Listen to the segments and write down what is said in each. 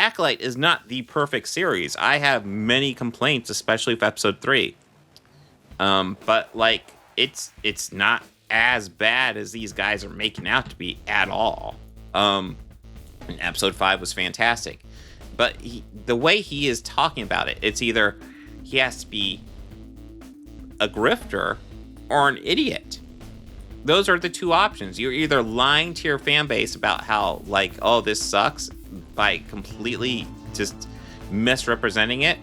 Acolyte is not the perfect series. I have many complaints, especially with episode 3. But like it's not as bad as these guys are making out to be at all. And episode 5 was fantastic. But the way he is talking about it, it's either he has to be a grifter or an idiot. Those are the two options. You're either lying to your fan base about how, like, oh, this sucks by completely just misrepresenting it,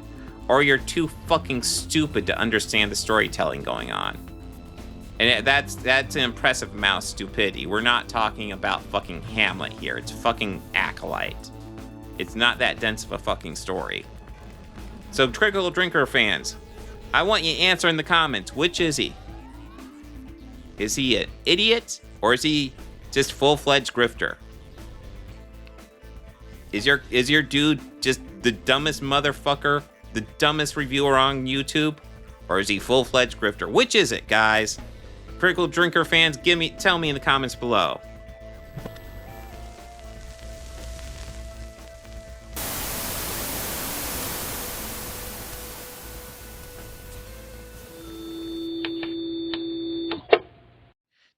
or you're too fucking stupid to understand the storytelling going on. And that's an impressive amount of stupidity. We're not talking about fucking Hamlet here. It's fucking Acolyte. It's not that dense of a fucking story. So, Critical Drinker fans, I want you to answer in the comments. Which is he? Is he an idiot, or is he just full-fledged grifter? Is your dude just the dumbest motherfucker, the dumbest reviewer on YouTube, or is he full-fledged grifter? Which is it, guys? Critical Drinker fans, tell me in the comments below.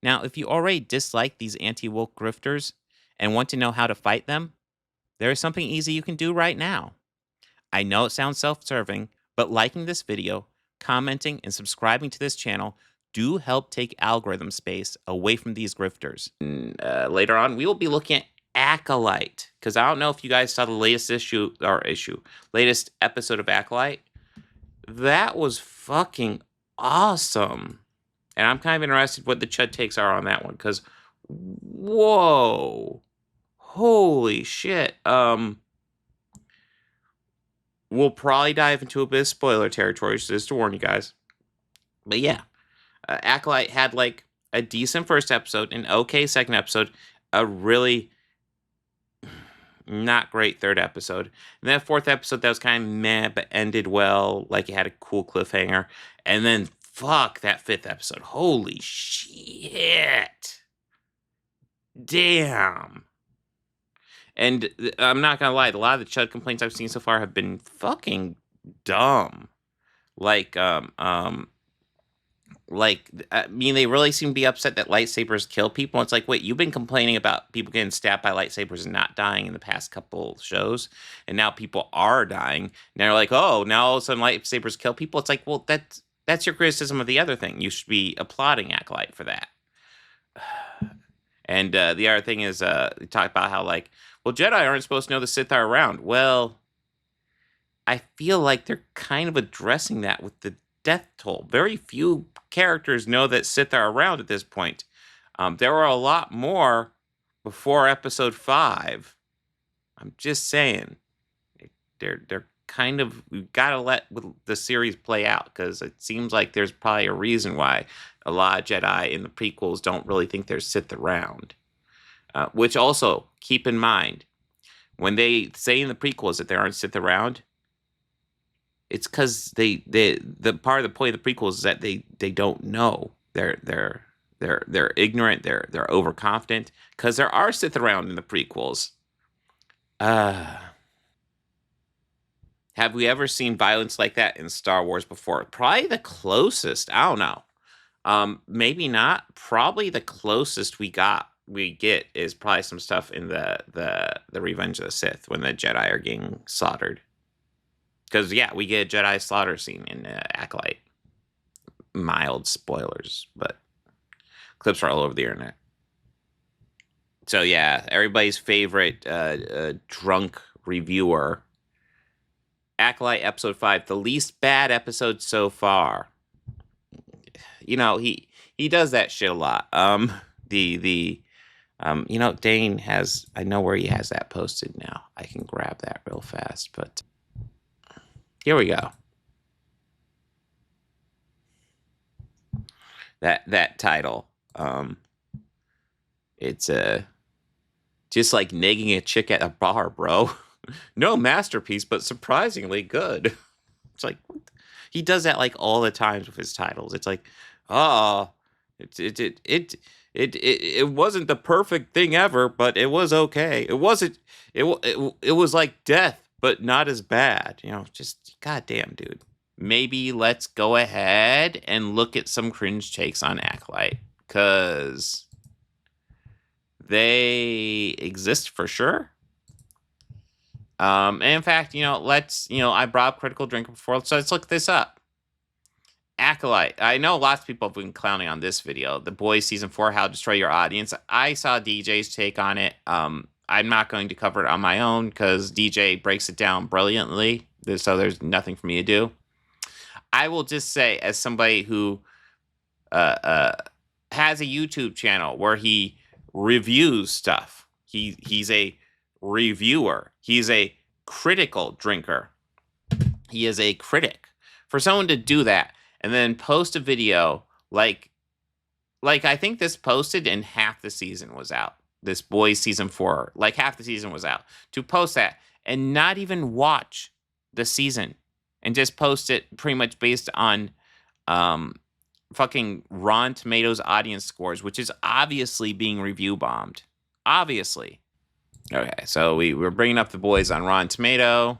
Now, if you already dislike these anti-woke grifters and want to know how to fight them, there is something easy you can do right now. I know it sounds self-serving, but liking this video, commenting, and subscribing to this channel do help take algorithm space away from these grifters. Later on, we will be looking at Acolyte, because I don't know if you guys saw the latest latest episode of Acolyte. That was fucking awesome. And I'm kind of interested what the Chud takes are on that one, because, whoa, holy shit. We'll probably dive into a bit of spoiler territory, just to warn you guys. But yeah, Acolyte had like a decent first episode, an okay second episode, a really not great third episode. And that fourth episode, that was kind of meh, but ended well, like it had a cool cliffhanger. And then fuck that fifth episode. Holy shit. Damn. And I'm not gonna lie, a lot of the Chud complaints I've seen so far have been fucking dumb. Like, I mean, they really seem to be upset that lightsabers kill people. It's like, wait, you've been complaining about people getting stabbed by lightsabers and not dying in the past couple shows, and now people are dying. And they're like, oh, now all of a sudden lightsabers kill people. It's like, well, that's your criticism of the other thing. You should be applauding Acolyte for that. And the other thing is, we talk about how, like, well, Jedi aren't supposed to know the Sith are around. Well, I feel like they're kind of addressing that with the death toll. Very few characters know that Sith are around at this point. There were a lot more before episode 5. I'm just saying. They're kind of, we've got to let the series play out, because it seems like there's probably a reason why a lot of Jedi in the prequels don't really think there's Sith around. Which also, keep in mind, when they say in the prequels that there aren't Sith around, it's because the part of the point of the prequels is that they don't know. They're ignorant. They're overconfident, because there are Sith around in the prequels. Have we ever seen violence like that in Star Wars before? Probably the closest. I don't know. Maybe not. Probably the closest we get is probably some stuff in the Revenge of the Sith, when the Jedi are getting slaughtered. Because, yeah, we get a Jedi slaughter scene in Acolyte. Mild spoilers, but clips are all over the internet. So, yeah, everybody's favorite drunk reviewer, Acolyte episode 5, the least bad episode so far. You know, he does that shit a lot. You know, Dane has, I know where he has that posted now. I can grab that real fast, but here we go. That title. It's just like negging a chick at a bar, bro. No masterpiece, but surprisingly good. It's like, he does that like all the times with his titles. It's like, oh, It wasn't the perfect thing ever, but it was okay. It wasn't. It was like death, but not as bad. You know, just goddamn, dude. Maybe let's go ahead and look at some cringe takes on Acolyte, because they exist for sure. And in fact, I brought up Critical Drinker before, so let's look this up. Acolyte. I know lots of people have been clowning on this video. The Boys Season 4, How to Destroy Your Audience. I saw DJ's take on it. I'm not going to cover it on my own because DJ breaks it down brilliantly, so there's nothing for me to do. I will just say, as somebody who has a YouTube channel where he reviews stuff, he's a reviewer. He's a critical drinker. He is a critic. For someone to do that and then post a video like I think this posted and half the season was out. This Boys Season 4, like half the season was out. To post that and not even watch the season and just post it pretty much based on fucking Rotten Tomatoes audience scores, which is obviously being review bombed. Obviously. Okay, so we're bringing up the boys on Rotten Tomato.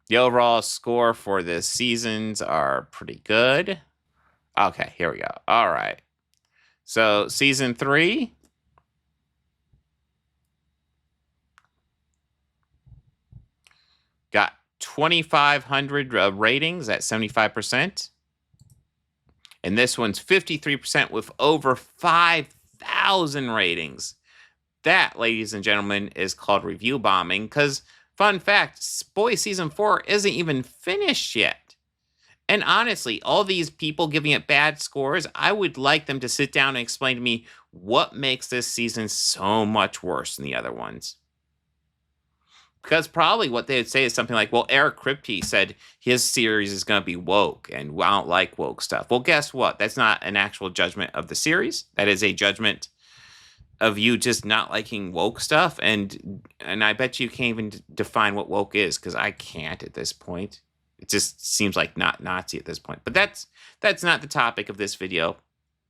The overall score for the seasons are pretty good. Okay, here we go. All right. So season 3. Got 2,500 ratings at 75%. And this one's 53% with over 5,000 ratings. That, ladies and gentlemen, is called review bombing, because, fun fact, Boys Season 4 isn't even finished yet. And honestly, all these people giving it bad scores, I would like them to sit down and explain to me what makes this season so much worse than the other ones. Because probably what they would say is something like, well, Eric Kripke said his series is going to be woke, and I don't like woke stuff. Well, guess what? That's not an actual judgment of the series. That is a judgment of you just not liking woke stuff, and I bet you can't even define what woke is, because I can't at this point. It just seems like not Nazi at this point. But that's not the topic of this video.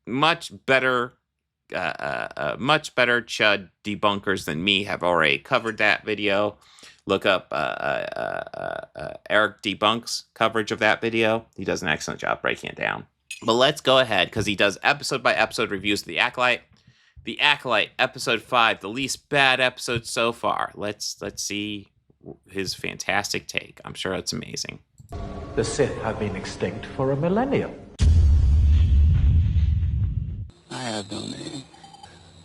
Much better chud debunkers than me have already covered that video. Look up AirrickDebunks coverage of that video. He does an excellent job breaking it down. But let's go ahead, because he does episode by episode reviews of The Acolyte. The Acolyte, episode 5, the least bad episode so far. Let's see his fantastic take. I'm sure it's amazing. The Sith have been extinct for a millennium. I have no name,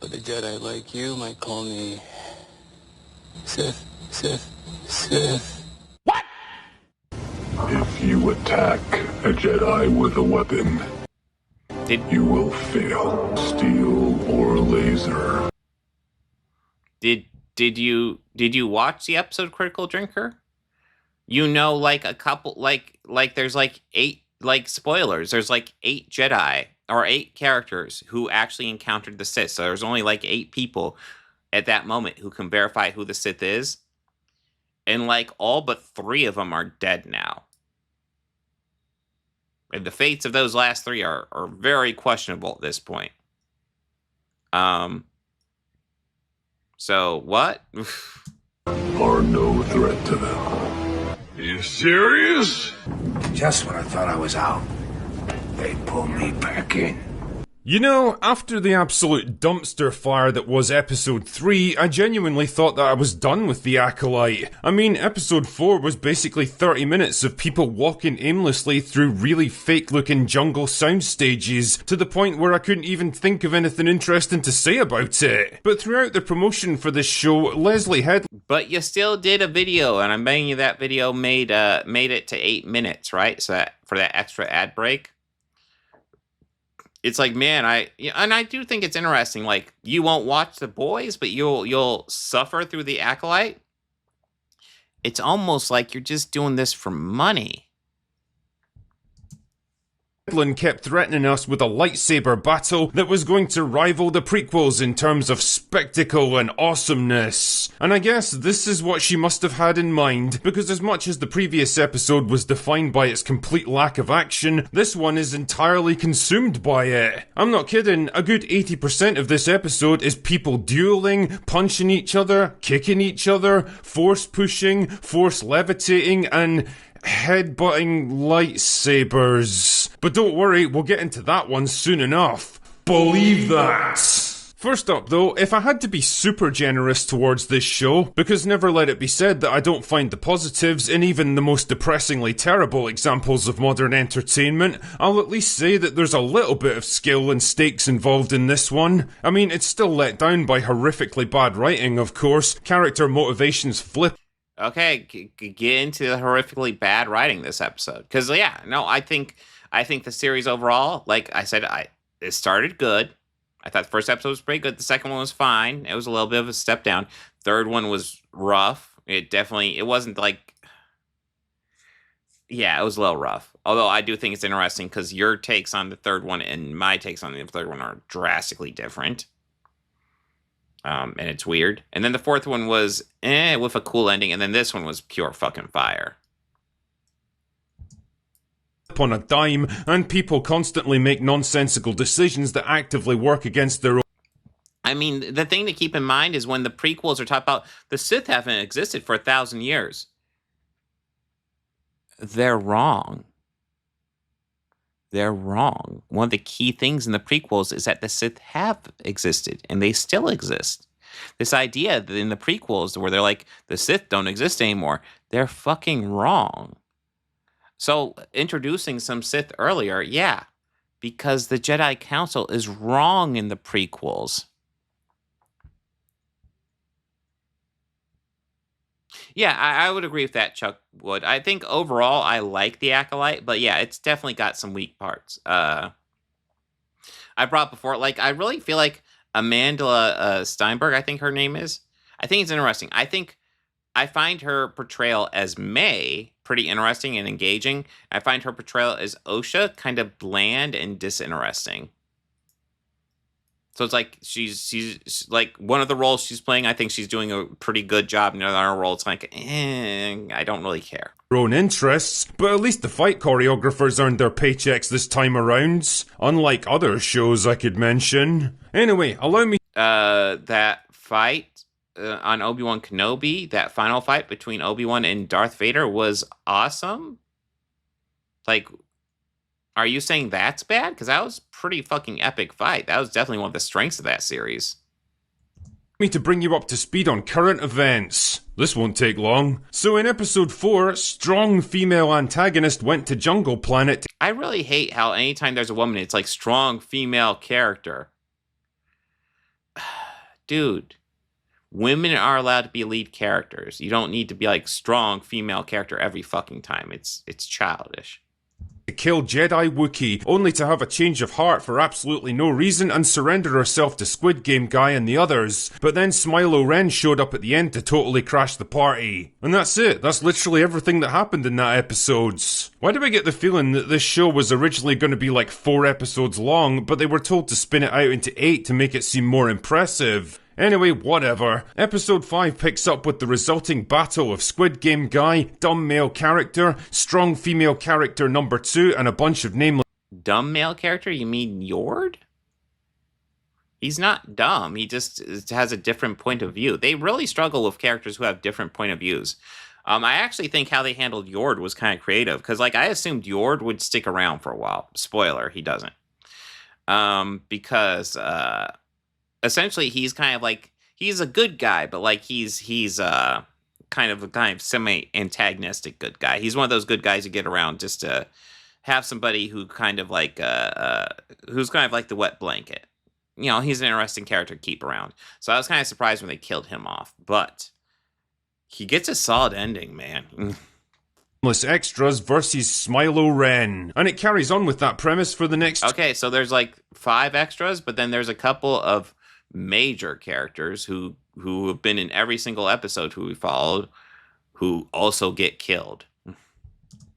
but the Jedi like you might call me Sith. What? If you attack a Jedi with a weapon, you will fail. Steel or laser. Did you watch the episode Critical Drinker? You know, like a couple, like there's like 8, like spoilers. There's like 8 Jedi or 8 characters who actually encountered the Sith. So there's only like 8 people at that moment who can verify who the Sith is, and like all but 3 of them are dead now. And the fates of those last 3 are very questionable at this point. So what? Are no threat to them. You serious? Just when I thought I was out, they pulled me back in. You know, after the absolute dumpster fire that was episode 3, I genuinely thought that I was done with the Acolyte. I mean, episode 4 was basically 30 minutes of people walking aimlessly through really fake-looking jungle sound stages, to the point where I couldn't even think of anything interesting to say about it. But throughout the promotion for this show, Leslie Head... But you still did a video, and I'm betting you that video made it to 8 minutes, right? So that, for that extra ad break. It's like, man, I do think it's interesting. Like, you won't watch The Boys, but you'll suffer through The Acolyte. It's almost like you're just doing this for money. kept threatening us with a lightsaber battle that was going to rival the prequels in terms of spectacle and awesomeness. And I guess this is what she must have had in mind, because as much as the previous episode was defined by its complete lack of action, this one is entirely consumed by it. I'm not kidding, a good 80% of this episode is people dueling, punching each other, kicking each other, force pushing, force levitating, and headbutting lightsabers. But don't worry, we'll get into that one soon enough. Believe that! First up though, if I had to be super generous towards this show, because never let it be said that I don't find the positives in even the most depressingly terrible examples of modern entertainment, I'll at least say that there's a little bit of skill and stakes involved in this one. I mean, it's still let down by horrifically bad writing, of course. Character motivations flip. Okay, get into the horrifically bad writing this episode. Because, yeah, no, I think the series overall, like I said, it started good. I thought the first episode was pretty good. The second one was fine. It was a little bit of a step down. Third one was rough. It wasn't like, yeah, it was a little rough. Although I do think it's interesting because your takes on the third one and my takes on the third one are drastically different. And it's weird. And then the fourth one was with a cool ending, and then this one was pure fucking fire. On a dime, and people constantly make nonsensical decisions that actively work against their own. I mean, the thing to keep in mind is when the prequels are talking about the Sith haven't existed for 1,000 years. They're wrong. They're wrong. One of the key things in the prequels is that the Sith have existed, and they still exist. This idea that in the prequels where they're like, the Sith don't exist anymore, they're fucking wrong. So, introducing some Sith earlier, yeah, because the Jedi Council is wrong in the prequels. Yeah, I would agree with that, Chuck Wood. I think overall I like the Acolyte, but yeah, it's definitely got some weak parts. I brought before, like, I really feel like Amanda Steinberg, I think her name is. I think it's interesting. I find her portrayal as May pretty interesting and engaging. I find her portrayal as Osha kind of bland and disinteresting. So it's like she's like one of the roles she's playing, I think she's doing a pretty good job. And another role, it's like, I don't really care. Own interests, but at least the fight choreographers earned their paychecks this time around, unlike other shows I could mention. Anyway, allow me. That fight on Obi-Wan Kenobi, that final fight between Obi-Wan and Darth Vader was awesome. Like, are you saying that's bad? Because that was pretty fucking epic fight. That was definitely one of the strengths of that series. Me to bring you up to speed on current events. This won't take long. So in episode 4, strong female antagonist went to Jungle Planet. I really hate how anytime there's a woman, it's like strong female character. Dude, women are allowed to be lead characters. You don't need to be like strong female character every fucking time. It's childish. To kill Jedi Wookiee, only to have a change of heart for absolutely no reason and surrender herself to Squid Game Guy and the others. But then Smilo Ren showed up at the end to totally crash the party. And that's it. That's literally everything that happened in that episode. Why do I get the feeling that this show was originally going to be like 4 episodes long, but they were told to spin it out into 8 to make it seem more impressive? Anyway, whatever. Episode 5 picks up with the resulting battle of Squid Game Guy, dumb male character, strong female character number 2, and a bunch of nameless... Dumb male character? You mean Yord? He's not dumb. He just has a different point of view. They really struggle with characters who have different point of views. I actually think how they handled Yord was kind of creative, because like I assumed Yord would stick around for a while. Spoiler, he doesn't. Because... essentially, he's kind of like, he's a good guy, but like he's kind of semi-antagonistic good guy. He's one of those good guys you get around just to have somebody who kind of like, who's kind of like the wet blanket. You know, he's an interesting character to keep around. So I was kind of surprised when they killed him off, but he gets a solid ending, man. Extras versus Smilo Ren. And it carries on with that premise for the next... Okay, so there's like 5 extras, but then there's a couple of major characters who have been in every single episode who we followed, who also get killed.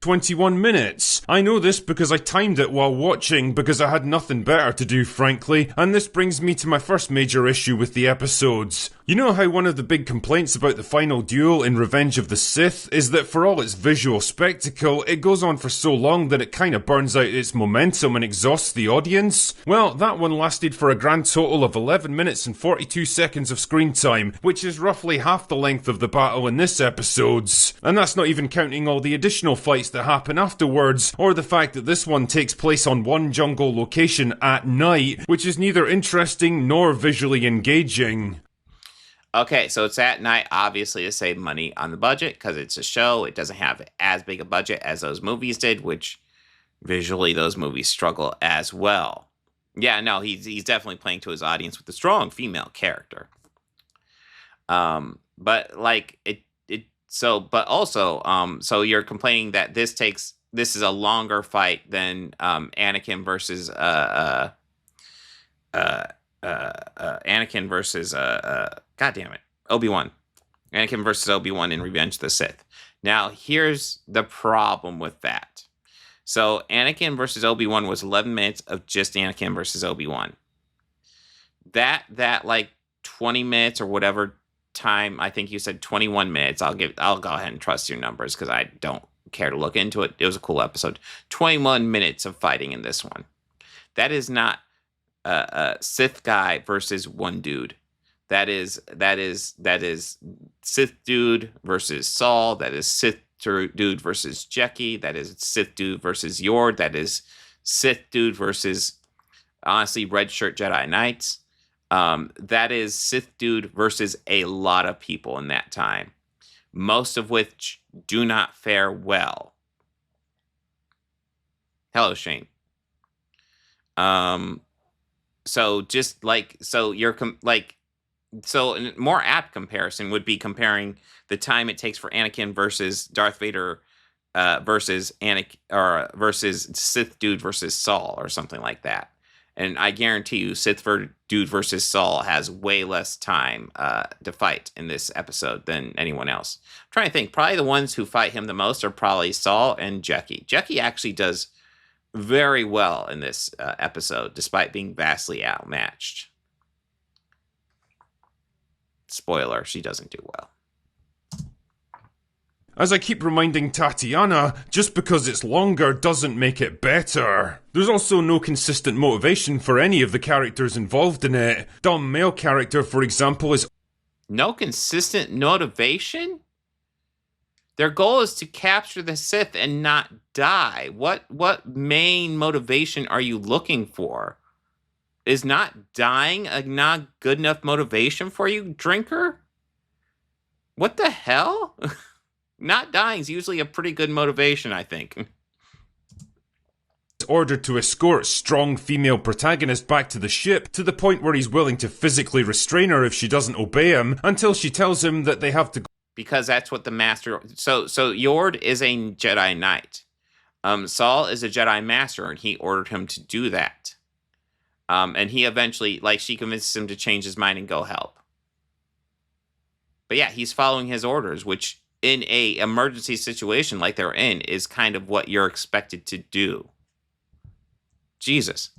21 minutes. I know this because I timed it while watching because I had nothing better to do, frankly, and this brings me to my first major issue with the episodes. You know how one of the big complaints about the final duel in Revenge of the Sith is that for all its visual spectacle, it goes on for so long that it kinda burns out its momentum and exhausts the audience? Well, that one lasted for a grand total of 11 minutes and 42 seconds of screen time, which is roughly half the length of the battle in this episode's. And that's not even counting all the additional fights that happen afterwards, or the fact that this one takes place on one jungle location at night, which is neither interesting nor visually engaging. Okay, so it's at night, obviously, to save money on the budget, because it's a show. It doesn't have as big a budget as those movies did, which visually those movies struggle as well. Yeah, no, he's definitely playing to his audience with a strong female character. But like so you're complaining that this is a longer fight than Anakin versus Obi-Wan. Anakin versus Obi-Wan in Revenge of the Sith. Now, here's the problem with that. So, Anakin versus Obi-Wan was 11 minutes of just Anakin versus Obi-Wan. That like 20 minutes or whatever time, I think you said 21 minutes. I'll go ahead and trust your numbers because I don't care to look into it. It was a cool episode. 21 minutes of fighting in this one. That is not Sith guy versus one dude. That is Sith dude versus Saul. That is Sith dude versus Jecki. That is Sith dude versus Yord. That is Sith dude versus, honestly, red shirt Jedi Knights. That is Sith dude versus a lot of people in that time, most of which do not fare well. Hello, Shane. So just like, so you're so a more apt comparison would be comparing the time it takes for Anakin versus Darth Vader versus versus Sith dude versus Saul or something like that. And I guarantee you, Sith dude versus Saul has way less time to fight in this episode than anyone else. I'm trying to think. Probably the ones who fight him the most are probably Saul and Jecki. Jecki actually does very well in this episode, despite being vastly outmatched. Spoiler, she doesn't do well. As I keep reminding Tatiana, just because it's longer doesn't make it better. There's also no consistent motivation for any of the characters involved in it. Dumb male character, for example, is... No consistent motivation? Their goal is to capture the Sith and not die. What main motivation are you looking for? Is not dying a not good enough motivation for you, drinker? What the hell? Not dying is usually a pretty good motivation, I think. Ordered to escort strong female protagonist back to the ship to the point where he's willing to physically restrain her if she doesn't obey him until she tells him that they have to go. Because that's what the master... So Yord is a Jedi Knight. Saul is a Jedi Master, and he ordered him to do that. And he eventually, she convinces him to change his mind and go help. But yeah, he's following his orders, which in a emergency situation like they're in is kind of what you're expected to do. Jesus.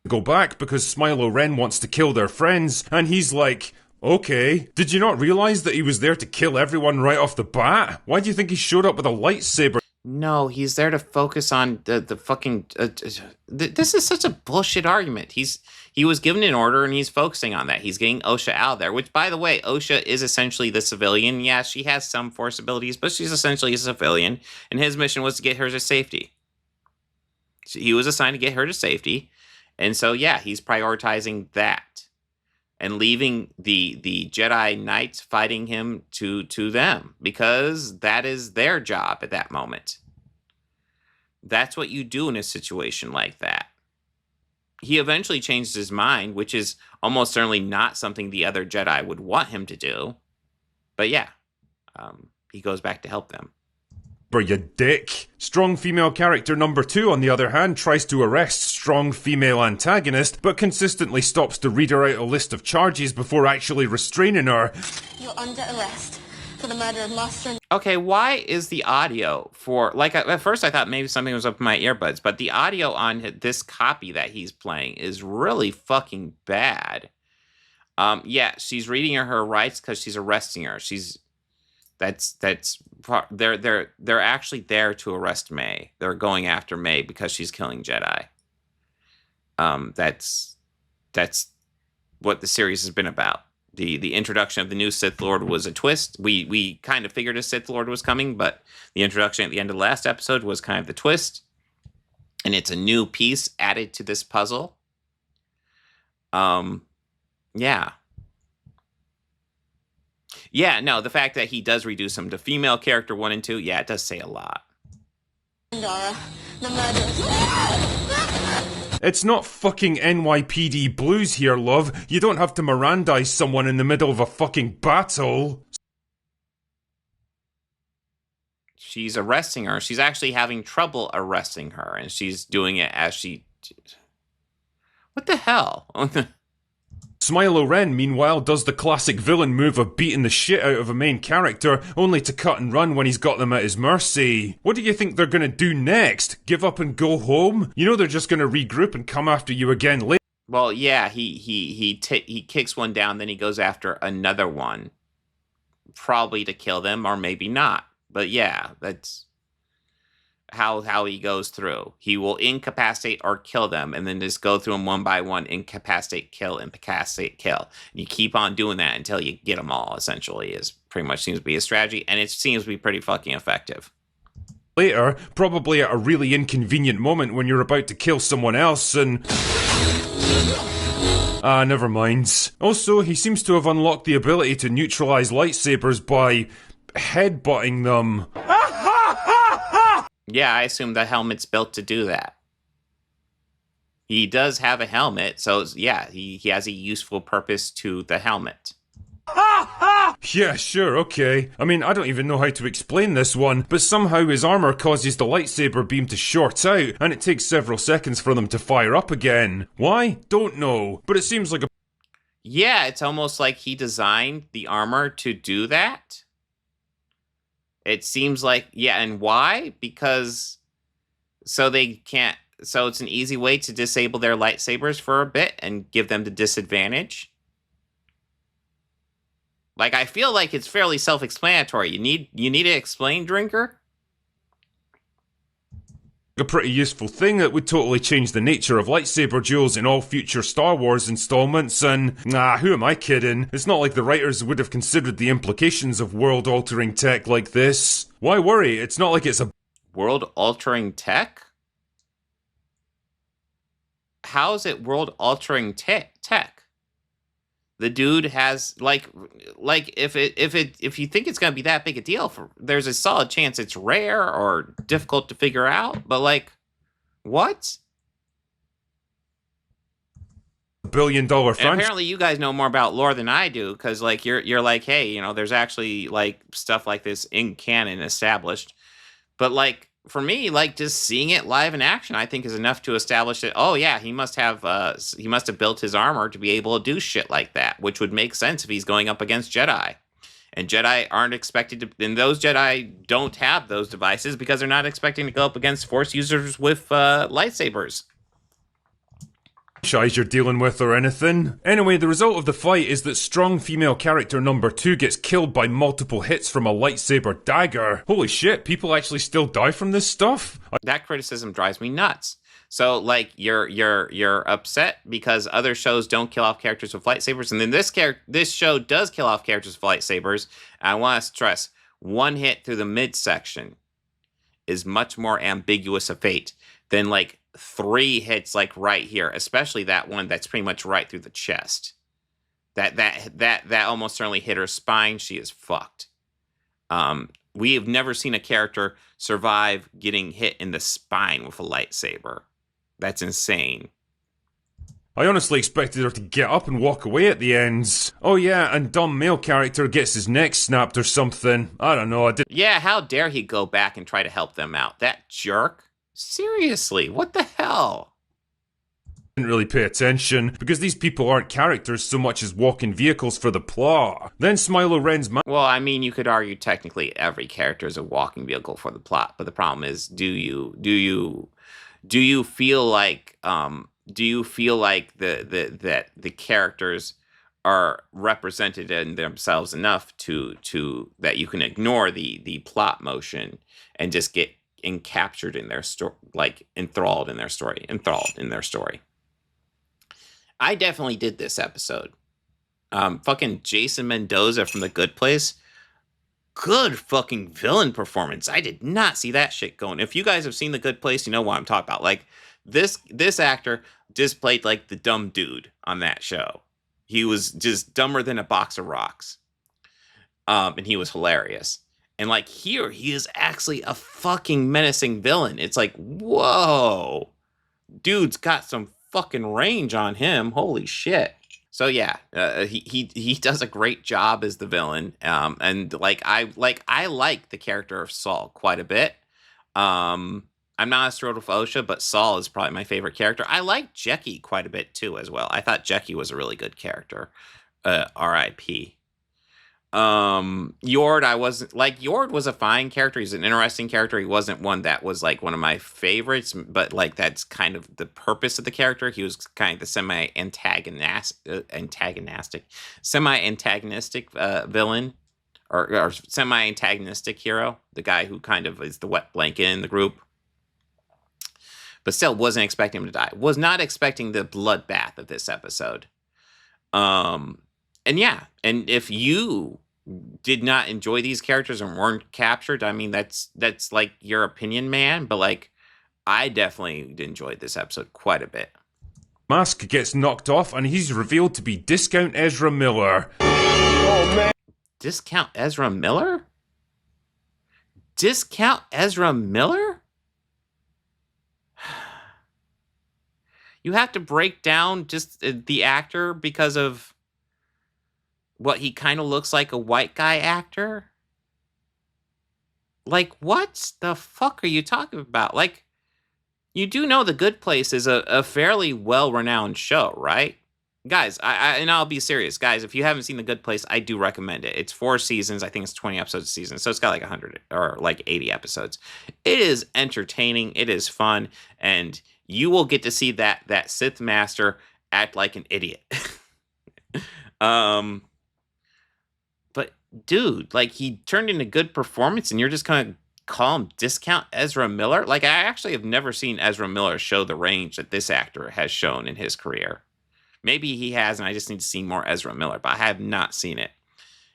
Go back because Smilo Ren wants to kill their friends, and he's like... Okay, did you not realize that he was there to kill everyone right off the bat? Why do you think he showed up with a lightsaber? No, he's there to focus on the fucking... this is such a bullshit argument. He was given an order and he's focusing on that. He's getting Osha out of there, which, by the way, Osha is essentially the civilian. Yeah, she has some force abilities, but she's essentially a civilian, and his mission was to get her to safety. He was assigned to get her to safety, and so, yeah, he's prioritizing that. And leaving the Jedi Knights fighting him to them, because that is their job at that moment. That's what you do in a situation like that. He eventually changes his mind, which is almost certainly not something the other Jedi would want him to do. But yeah, he goes back to help them. You dick. Strong female character number 2, on the other hand, tries to arrest strong female antagonist, but consistently stops to read her out a list of charges before actually restraining her. You're under arrest for the murder of Master. Okay, why is the audio for, like, at first I thought maybe something was up in my earbuds, but the audio on this copy that he's playing is really fucking bad. Yeah, she's reading her rights because she's arresting her. They're actually there to arrest May. They're going after May because she's killing Jedi. That's what the series has been about. The introduction of the new Sith Lord was a twist. We kind of figured a Sith Lord was coming, but the introduction at the end of the last episode was kind of the twist. And it's a new piece added to this puzzle. Yeah. Yeah, no, the fact that he does reduce him to female character 1 and 2, yeah, it does say a lot. Dara, the murder. It's not fucking NYPD Blues here, love. You don't have to Mirandize someone in the middle of a fucking battle. She's arresting her. She's actually having trouble arresting her, and she's doing it as she... What the hell? Smilo Ren, meanwhile, does the classic villain move of beating the shit out of a main character, only to cut and run when he's got them at his mercy. What do you think they're gonna do next? Give up and go home? You know they're just gonna regroup and come after you again later. Well, yeah, he kicks one down, then he goes after another one. Probably to kill them, or maybe not. But yeah, that's how he goes through. He will incapacitate or kill them, and then just go through them one by one, incapacitate, kill, incapacitate, kill. And you keep on doing that until you get them all, essentially, is pretty much seems to be a strategy, and it seems to be pretty fucking effective. Later, probably at a really inconvenient moment when you're about to kill someone else, and... never mind. Also, he seems to have unlocked the ability to neutralize lightsabers by headbutting them. Yeah, I assume the helmet's built to do that. He does have a helmet, so yeah, he has a useful purpose to the helmet. Yeah, sure, okay. I mean, I don't even know how to explain this one, but somehow his armor causes the lightsaber beam to short out, and it takes several seconds for them to fire up again. Why? Don't know, but it seems like a... Yeah, it's almost like he designed the armor to do that. It seems like, yeah, and why? Because so it's an easy way to disable their lightsabers for a bit and give them the disadvantage. Like, I feel like it's fairly self-explanatory. You need to explain, Drinker? A pretty useful thing that would totally change the nature of lightsaber duels in all future Star Wars installments, and who am I kidding? It's not like the writers would have considered the implications of world-altering tech like this. Why worry? It's not like it's a... World-altering tech? How is it world-altering tech? The dude has, like if you think it's gonna be that big a deal, there's a solid chance it's rare or difficult to figure out. But like, what? $1 billion franchise. And apparently, you guys know more about lore than I do, because like you're like, hey, you know, there's actually like stuff like this in canon established. But like for me, like just seeing it live in action, I think is enough to establish that. Oh yeah, he must have built his armor to be able to do shit like that, which would make sense if he's going up against Jedi. And Jedi aren't expected to, and those Jedi don't have those devices because they're not expecting to go up against Force users with lightsabers. You're dealing with or anything. Anyway, the result of the fight is that strong female character number 2 gets killed by multiple hits from a lightsaber dagger. Holy shit, people actually still die from this stuff? That criticism drives me nuts. So like you're upset because other shows don't kill off characters with lightsabers, and then this show does kill off characters with lightsabers. And I want to stress, one hit through the midsection is much more ambiguous a fate than like 3 hits like right here, especially that one that's pretty much right through the chest. That almost certainly hit her spine. She is fucked. We have never seen a character survive getting hit in the spine with a lightsaber. That's insane. I honestly expected her to get up and walk away at the ends. Oh yeah, and dumb male character gets his neck snapped or something. I don't know, Yeah, how dare he go back and try to help them out? That jerk. Seriously, what the hell? didn't really pay attention, because these people aren't characters so much as walking vehicles for the plot. Then Smilo Ren's Well, I mean, you could argue technically every character is a walking vehicle for the plot, but the problem is, do you feel like that the characters are represented in themselves enough to that you can ignore the plot motion and just get captured in their story, like enthralled in their story. I definitely did this episode. Fucking Jason Mendoza from The Good Place. Good fucking villain performance. I did not see that shit going. If you guys have seen The Good Place, you know what I'm talking about. Like, this actor just played like the dumb dude on that show. He was just dumber than a box of rocks. And he was hilarious. And like here, he is actually a fucking menacing villain. It's like, whoa. Dude's got some fucking range on him. Holy shit. So yeah, he does a great job as the villain. And I like the character of Saul quite a bit. I'm not as thrilled with Osha, but Saul is probably my favorite character. I like Jecki quite a bit too as well. I thought Jecki was a really good character. R.I.P. Yord, Yord was a fine character. He's an interesting character. He wasn't one that was like one of my favorites, but like that's kind of the purpose of the character. He was kind of the semi-antagonistic villain or semi-antagonistic hero, the guy who kind of is the wet blanket in the group. But still wasn't expecting him to die. Was not expecting the bloodbath of this episode. And yeah, and if you did not enjoy these characters and weren't captured, I mean, that's like your opinion, man. But like, I definitely enjoyed this episode quite a bit. Mask gets knocked off and he's revealed to be Discount Ezra Miller. Oh, man. Discount Ezra Miller? Discount Ezra Miller? You have to break down just the actor because of what he kind of looks like a white guy actor? Like, what the fuck are you talking about? Like, you do know The Good Place is a fairly well-renowned show, right? Guys, and I'll be serious. Guys, if you haven't seen The Good Place, I do recommend it. It's 4 seasons. I think it's 20 episodes a season. So it's got like 100 or like 80 episodes. It is entertaining. It is fun. And you will get to see that Sith Master act like an idiot. But dude, like he turned in a good performance and you're just gonna call him Discount Ezra Miller? Like I actually have never seen Ezra Miller show the range that this actor has shown in his career. Maybe he has, and I just need to see more Ezra Miller, but I have not seen it.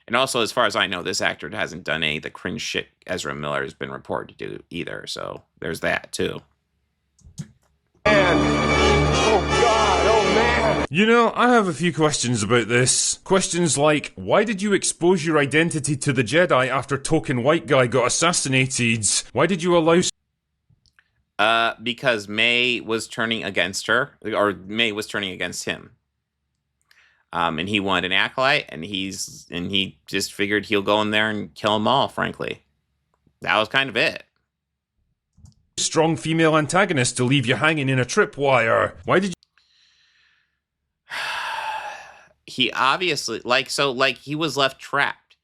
And also, as far as I know, this actor hasn't done any of the cringe shit Ezra Miller has been reported to do either. So there's that too. Man. Oh God, oh man. You know, I have a few questions about this. Questions like, why did you expose your identity to the Jedi after Token White Guy got assassinated? Why did you allow... Because May was turning against her, or May was turning against him. And he wanted an acolyte, and he just figured he'll go in there and kill them all, frankly. That was kind of it. Strong female antagonist to leave you hanging in a tripwire. Why did you... He obviously, he was left trapped,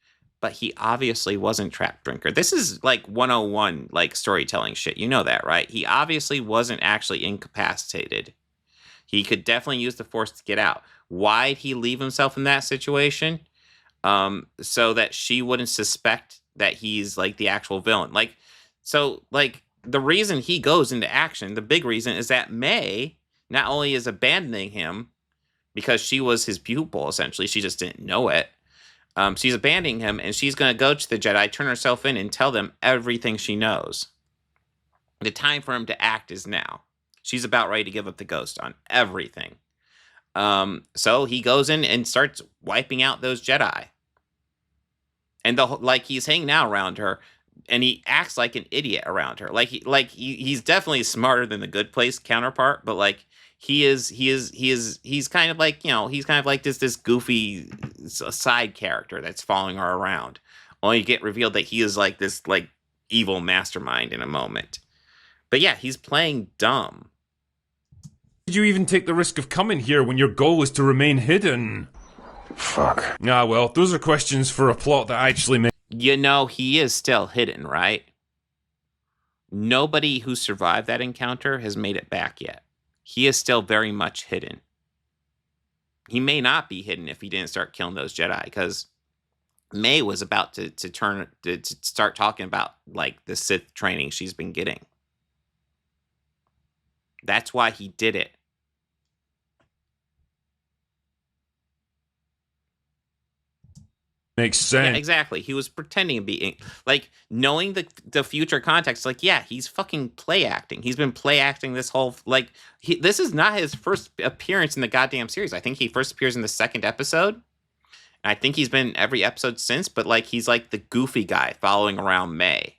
but he obviously wasn't trapped, Drinker. This is like 101, like storytelling shit. You know that, right? He obviously wasn't actually incapacitated. He could definitely use the Force to get out. Why'd he leave himself in that situation? So that she wouldn't suspect that he's like the actual villain. The reason he goes into action, the big reason is that May not only is abandoning him because she was his pupil, essentially, she just didn't know it. She's abandoning him, and she's going to go to the Jedi, turn herself in, and tell them everything she knows. The time for him to act is now. She's about ready to give up the ghost on everything. So he goes in and starts wiping out those Jedi. And he's hanging out around her, and he acts like an idiot around her. He's definitely smarter than the Good Place counterpart, but like he's kind of like, you know, he's kind of like this goofy side character that's following her around. Only you get revealed that he is like this like evil mastermind in a moment. But yeah, he's playing dumb. did you even take the risk of coming here when your goal is to remain hidden? Fuck. Ah, well, those are questions for a plot that actually makes... You know, he is still hidden, right? Nobody who survived that encounter has made it back yet. He is still very much hidden. He may not be hidden if he didn't start killing those Jedi, because May was about to start talking about, like, the Sith training she's been getting. That's why he did it. Makes sense. Yeah, exactly. He was pretending to be, like, knowing the future context. Like, yeah, he's fucking play acting. He's been play acting this whole, like, this is not his first appearance in the goddamn series. I think he first appears in the second episode. And I think he's been in every episode since, but, like, he's like the goofy guy following around May.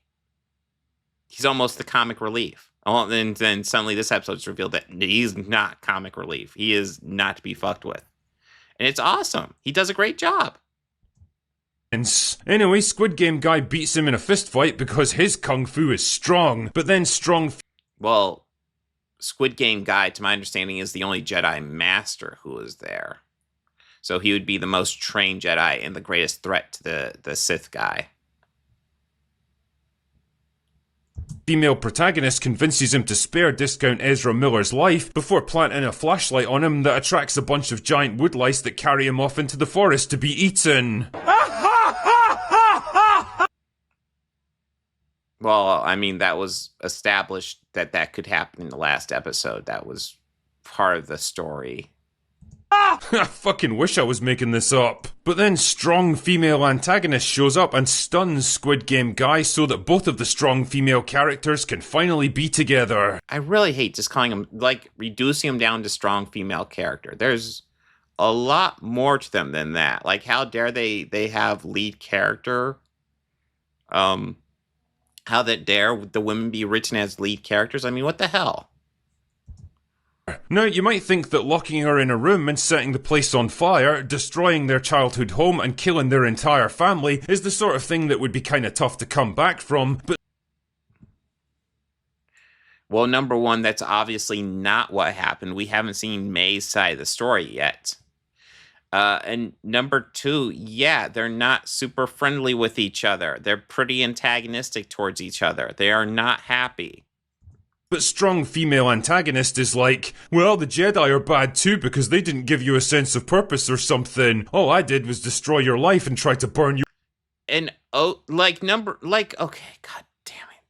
He's almost the comic relief. Oh, and then suddenly this episode's revealed that he's not comic relief. He is not to be fucked with. And it's awesome. He does a great job. Anyway, Squid Game guy beats him in a fist fight because his kung fu is strong, but then Well, Squid Game guy, to my understanding, is the only Jedi Master who is there. So he would be the most trained Jedi and the greatest threat to the Sith guy. Female protagonist convinces him to spare Discount Ezra Miller's life before planting a flashlight on him that attracts a bunch of giant woodlice that carry him off into the forest to be eaten. Well, I mean, that was established that could happen in the last episode. That was part of the story. I fucking wish I was making this up. But then strong female antagonist shows up and stuns Squid Game guy so that both of the strong female characters can finally be together. I really hate just calling them, like, reducing them down to strong female character. There's a lot more to them than that. Like, how dare they have lead character? How that dare the women be written as lead characters? I mean, what the hell? Now, you might think that locking her in a room and setting the place on fire, destroying their childhood home and killing their entire family is the sort of thing that would be kinda tough to come back from, but... Well, number one, that's obviously not what happened. We haven't seen May's side of the story yet. And number two, yeah, they're not super friendly with each other. They're pretty antagonistic towards each other. They are not happy. But strong female antagonist is like, well, the Jedi are bad too because they didn't give you a sense of purpose or something. All I did was destroy your life and try to burn you. And, okay, god damn it.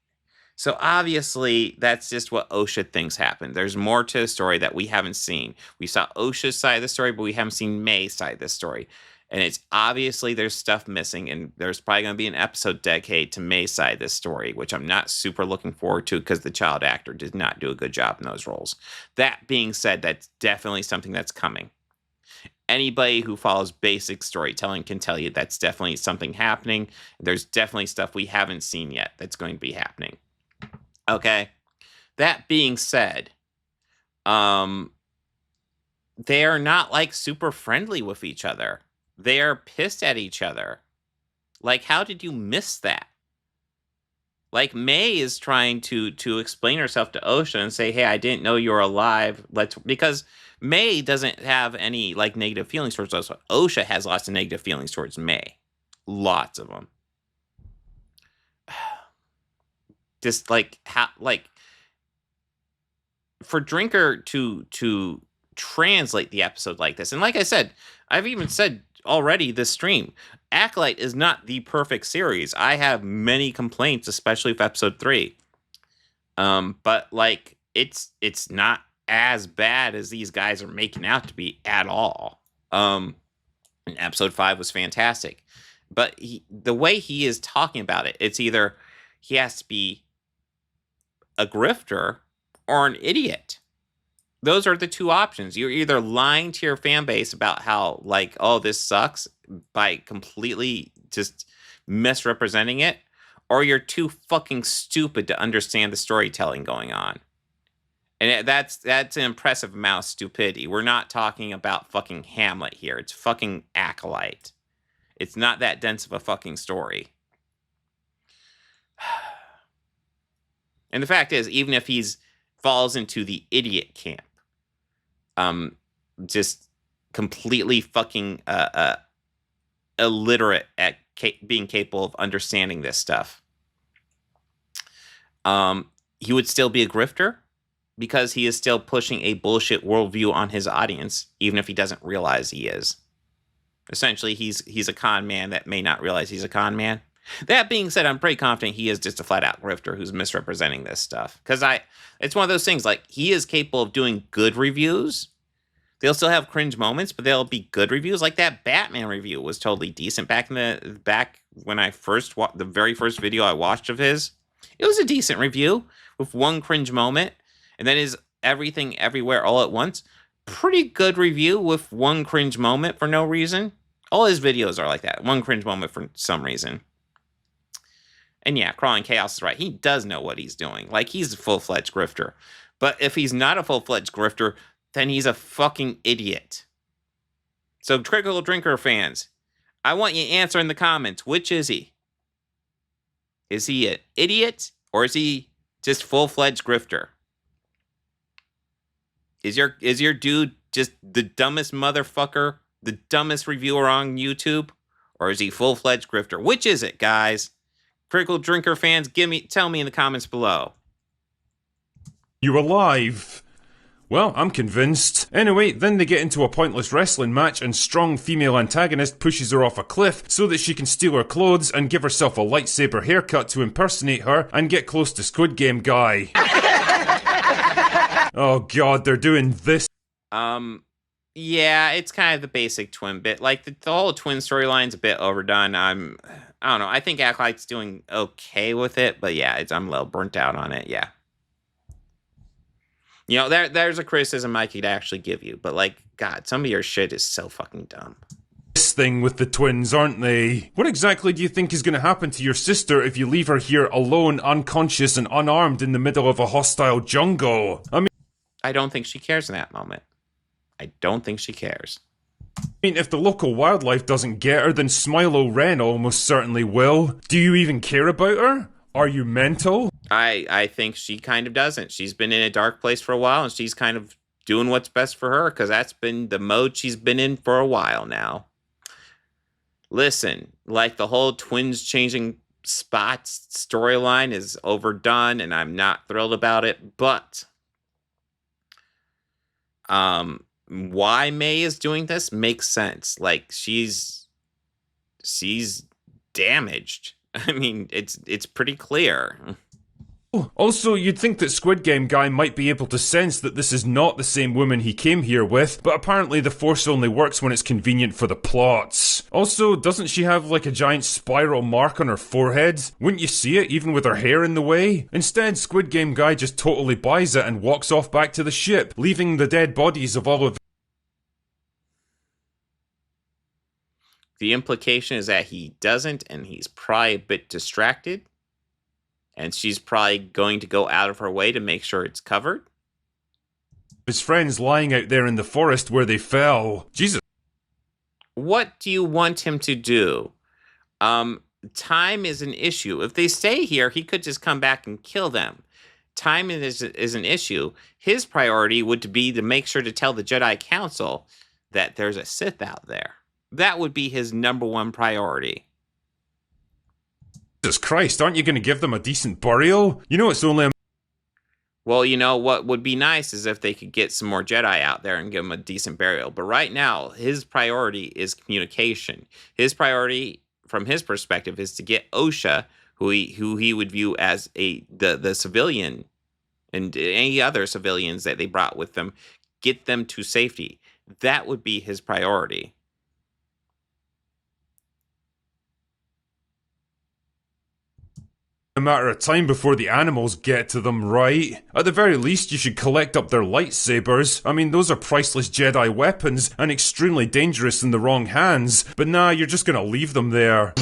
So obviously, that's just what Osha thinks happened. There's more to the story that we haven't seen. We saw Osha's side of the story, but we haven't seen May's side of the story. And it's obviously there's stuff missing, and there's probably going to be an episode dedicated to May's side of this story, which I'm not super looking forward to because the child actor did not do a good job in those roles. That being said, that's definitely something that's coming. Anybody who follows basic storytelling can tell you that's definitely something happening. There's definitely stuff we haven't seen yet that's going to be happening. Okay? That being said, they are not, like, super friendly with each other. They are pissed at each other. Like, how did you miss that? Like, May is trying to explain herself to Osha and say, hey, I didn't know you were alive. Because May doesn't have any, like, negative feelings towards Osha. Osha has lots of negative feelings towards May. Lots of them. Just, like, for Drinker to translate the episode like this, and like I said, I've even said already this stream, Acolyte is not the perfect series. I have many complaints, especially with episode 3. But, like, it's not as bad as these guys are making out to be at all. And episode 5 was fantastic. But the way he is talking about it, it's either he has to be a grifter or an idiot. Those are the two options. You're either lying to your fan base about how, like, oh, this sucks by completely just misrepresenting it, or you're too fucking stupid to understand the storytelling going on. And that's an impressive amount of stupidity. We're not talking about fucking Hamlet here. It's fucking Acolyte. It's not that dense of a fucking story. And the fact is, even if he's falls into the idiot camp, just completely fucking illiterate at being capable of understanding this stuff. He would still be a grifter because he is still pushing a bullshit worldview on his audience, even if he doesn't realize he is. Essentially, he's a con man that may not realize he's a con man. That being said, I'm pretty confident he is just a flat-out grifter who's misrepresenting this stuff. Because it's one of those things, like, he is capable of doing good reviews. They'll still have cringe moments, but they'll be good reviews. Like that Batman review was totally decent back when I first the very first video I watched of his. It was a decent review with one cringe moment, and then his Everything Everywhere All at Once. Pretty good review with one cringe moment for no reason. All his videos are like that. One cringe moment for some reason. And yeah, Crawling Chaos is right. He does know what he's doing. Like, he's a full-fledged grifter. But if he's not a full-fledged grifter, then he's a fucking idiot. So, Critical Drinker fans, I want you to answer in the comments. Which is he? Is he an idiot? Or is he just full-fledged grifter? Is your dude just the dumbest motherfucker? The dumbest reviewer on YouTube? Or is he full-fledged grifter? Which is it, guys? Critical Drinker fans, tell me in the comments below. You alive? Well, I'm convinced. Anyway, then they get into a pointless wrestling match and strong female antagonist pushes her off a cliff so that she can steal her clothes and give herself a lightsaber haircut to impersonate her and get close to Squid Game guy. Oh god, they're doing this. Yeah, it's kind of the basic twin bit. Like, the whole twin storyline's a bit overdone. I don't know. I think Acolyte's doing okay with it, but yeah, I'm a little burnt out on it, yeah. You know, there's a criticism I could actually give you, but like, God, some of your shit is so fucking dumb. This thing with the twins, aren't they? What exactly do you think is going to happen to your sister if you leave her here alone, unconscious and unarmed in the middle of a hostile jungle? I don't think she cares in that moment. I don't think she cares. I mean, if the local wildlife doesn't get her, then Smilo Ren almost certainly will. Do you even care about her? Are you mental? I think she kind of doesn't. She's been in a dark place for a while, and she's kind of doing what's best for her, because that's been the mode she's been in for a while now. Listen, like, the whole twins changing spots storyline is overdone, and I'm not thrilled about it, but why May is doing this makes sense. Like, she's damaged. I mean, it's pretty clear. Also, you'd think that Squid Game guy might be able to sense that this is not the same woman he came here with, but apparently the Force only works when it's convenient for the plots. Also, doesn't she have like a giant spiral mark on her forehead? Wouldn't you see it even with her hair in the way? Instead, Squid Game guy just totally buys it and walks off back to the ship, leaving the dead bodies of all of The implication is that he doesn't, and he's probably a bit distracted. And she's probably going to go out of her way to make sure it's covered. his friends lying out there in the forest where they fell. Jesus. What do you want him to do? Time is an issue. If they stay here, he could just come back and kill them. Time is an issue. His priority would be to make sure to tell the Jedi Council that there's a Sith out there. That would be his number one priority. Jesus Christ, aren't you going to give them a decent burial? You know it's only a... Well, you know, what would be nice is if they could get some more Jedi out there and give them a decent burial. But right now, his priority is communication. His priority, from his perspective, is to get Osha, who he would view as the civilian, and any other civilians that they brought with them, get them to safety. That would be his priority. A matter of time before the animals get to them, right? At the very least, you should collect up their lightsabers. I mean, those are priceless Jedi weapons, and extremely dangerous in the wrong hands. But nah, you're just gonna leave them there.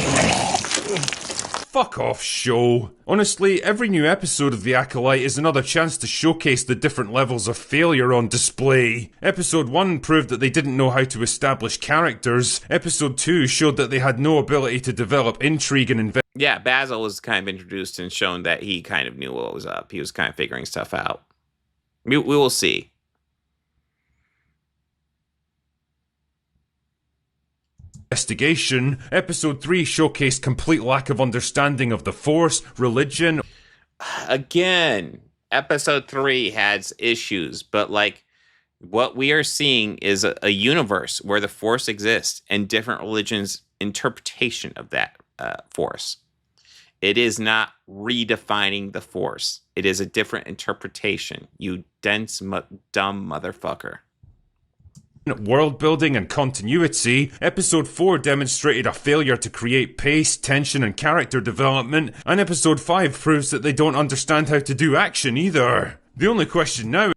Fuck off, show. Honestly, every new episode of The Acolyte is another chance to showcase the different levels of failure on display. Episode 1 proved that they didn't know how to establish characters. Episode 2 showed that they had no ability to develop intrigue and Yeah, Basil was kind of introduced and shown that he kind of knew what was up. He was kind of figuring stuff out. We will see. investigation. Episode 3 showcased complete lack of understanding of the Force, religion. Again, episode 3 has issues, but like what we are seeing is a universe where the Force exists and different religions' interpretation of that Force. It is not redefining the Force. It is a different interpretation, you dense, dumb motherfucker. World building and continuity. Episode 4 demonstrated a failure to create pace, tension, and character development, and episode 5 proves that they don't understand how to do action either. The only question now,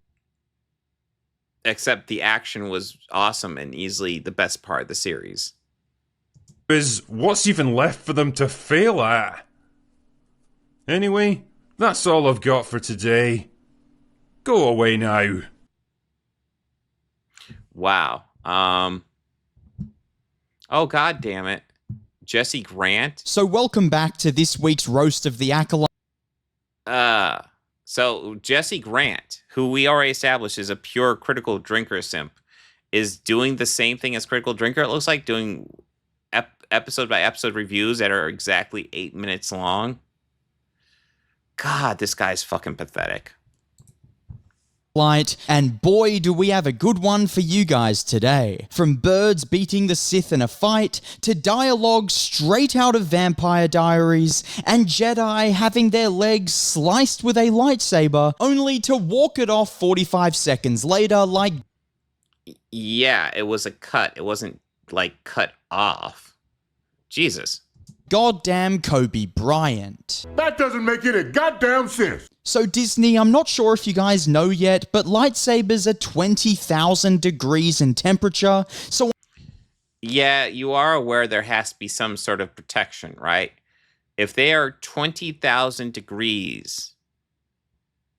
except the action was awesome and easily the best part of the series, is what's even left for them to fail at? Anyway, that's all I've got for today. Go away now. Wow. Oh, god damn it. Jesse Grant? So welcome back to this week's Roast of the Acolyte. So Jesse Grant, who we already established is a pure critical drinker simp, is doing the same thing as critical drinker. It looks like doing episode by episode reviews that are exactly 8 minutes long. God, this guy's fucking pathetic. And boy, do we have a good one for you guys today. From birds beating the Sith in a fight, to dialogue straight out of Vampire Diaries, and Jedi having their legs sliced with a lightsaber, only to walk it off 45 seconds later like... Yeah, it was a cut. It wasn't, like, cut off. Jesus. Goddamn Kobe Bryant. That doesn't make any goddamn sense. So Disney, I'm not sure if you guys know yet, but lightsabers are 20,000 degrees in temperature, so... Yeah, you are aware there has to be some sort of protection, right? If they are 20,000 degrees,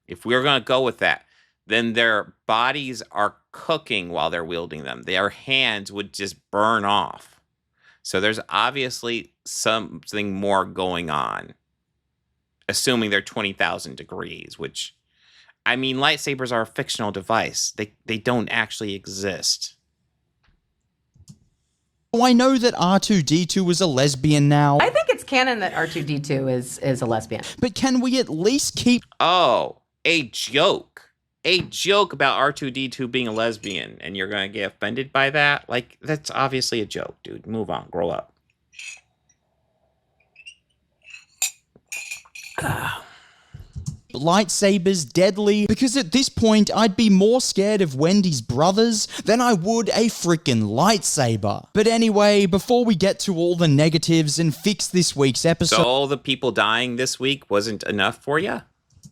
if we're going to go with that, then their bodies are cooking while they're wielding them. Their hands would just burn off. So there's obviously something more going on. Assuming they're 20,000 degrees, which, I mean, lightsabers are a fictional device. They don't actually exist. I know that R2-D2 is a lesbian now. I think it's canon that R2-D2 is a lesbian. But can we at least keep... Oh, a joke. A joke about R2-D2 being a lesbian, and you're going to get offended by that? Like, that's obviously a joke, dude. Move on. Grow up. lightsabers deadly, because at this point I'd be more scared of Wendy's brothers than I would a freaking lightsaber. But anyway, before we get to all the negatives and fix this week's episode... So all the people dying this week wasn't enough for you?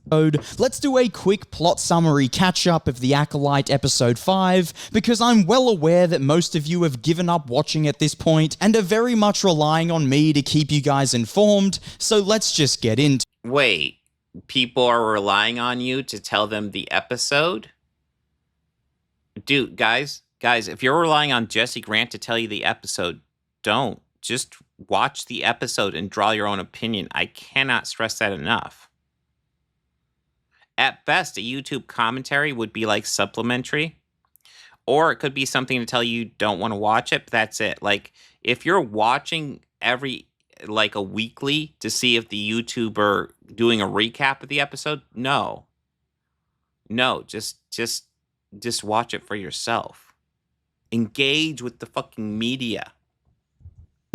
Let's do a quick plot summary catch-up of The Acolyte Episode 5, because I'm well aware that most of you have given up watching at this point and are very much relying on me to keep you guys informed, so let's just get into... Wait, people are relying on you to tell them the episode? Dude, guys, if you're relying on Jesse Grant to tell you the episode, don't. Just watch the episode and draw your own opinion. I cannot stress that enough. At best, a YouTube commentary would be like supplementary, or it could be something to tell you don't want to watch it, but that's it. Like, if you're watching every, like, a weekly to see if the YouTuber doing a recap of the episode, no, just watch it for yourself. Engage with the fucking media.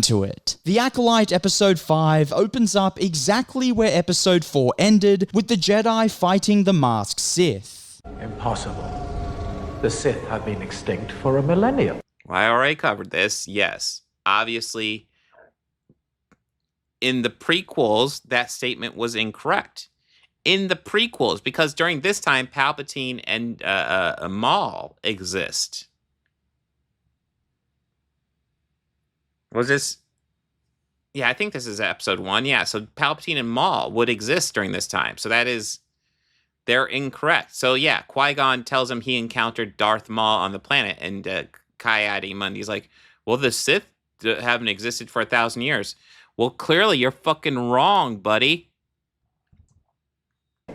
To it. The Acolyte Episode 5 opens up exactly where Episode 4 ended, with the Jedi fighting the masked Sith. Impossible. The Sith have been extinct for a millennium. Well, I already covered this, yes. Obviously, in the prequels, that statement was incorrect. In the prequels, because during this time, Palpatine and Maul exist. Was this... Yeah, I think this is episode 1. Yeah, so Palpatine and Maul would exist during this time. So that is... They're incorrect. So yeah, Qui-Gon tells him he encountered Darth Maul on the planet. And Ki-Adi-Mundi's like, well, the Sith haven't existed for 1,000 years. Well, clearly you're fucking wrong, buddy.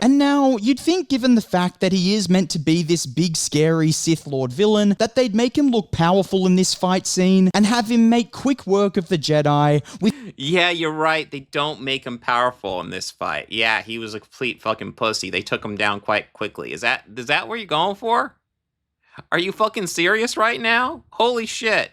And now, you'd think given the fact that he is meant to be this big scary Sith Lord villain, that they'd make him look powerful in this fight scene and have him make quick work of the Jedi with... Yeah, you're right. They don't make him powerful in this fight. Yeah, he was a complete fucking pussy. They took him down quite quickly. Is that what you're going for? Are you fucking serious right now? Holy shit.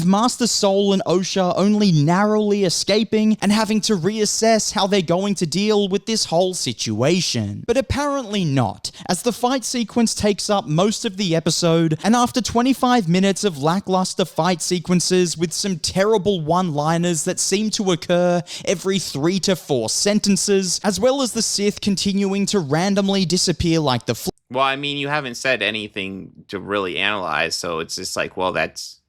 Master Soul and Osha only narrowly escaping and having to reassess how they're going to deal with this whole situation. But apparently not, as the fight sequence takes up most of the episode, and after 25 minutes of lackluster fight sequences with some terrible one-liners that seem to occur every 3 to 4 sentences, as well as the Sith continuing to randomly disappear like the well, I mean, you haven't said anything to really analyze, so it's just like, well, it's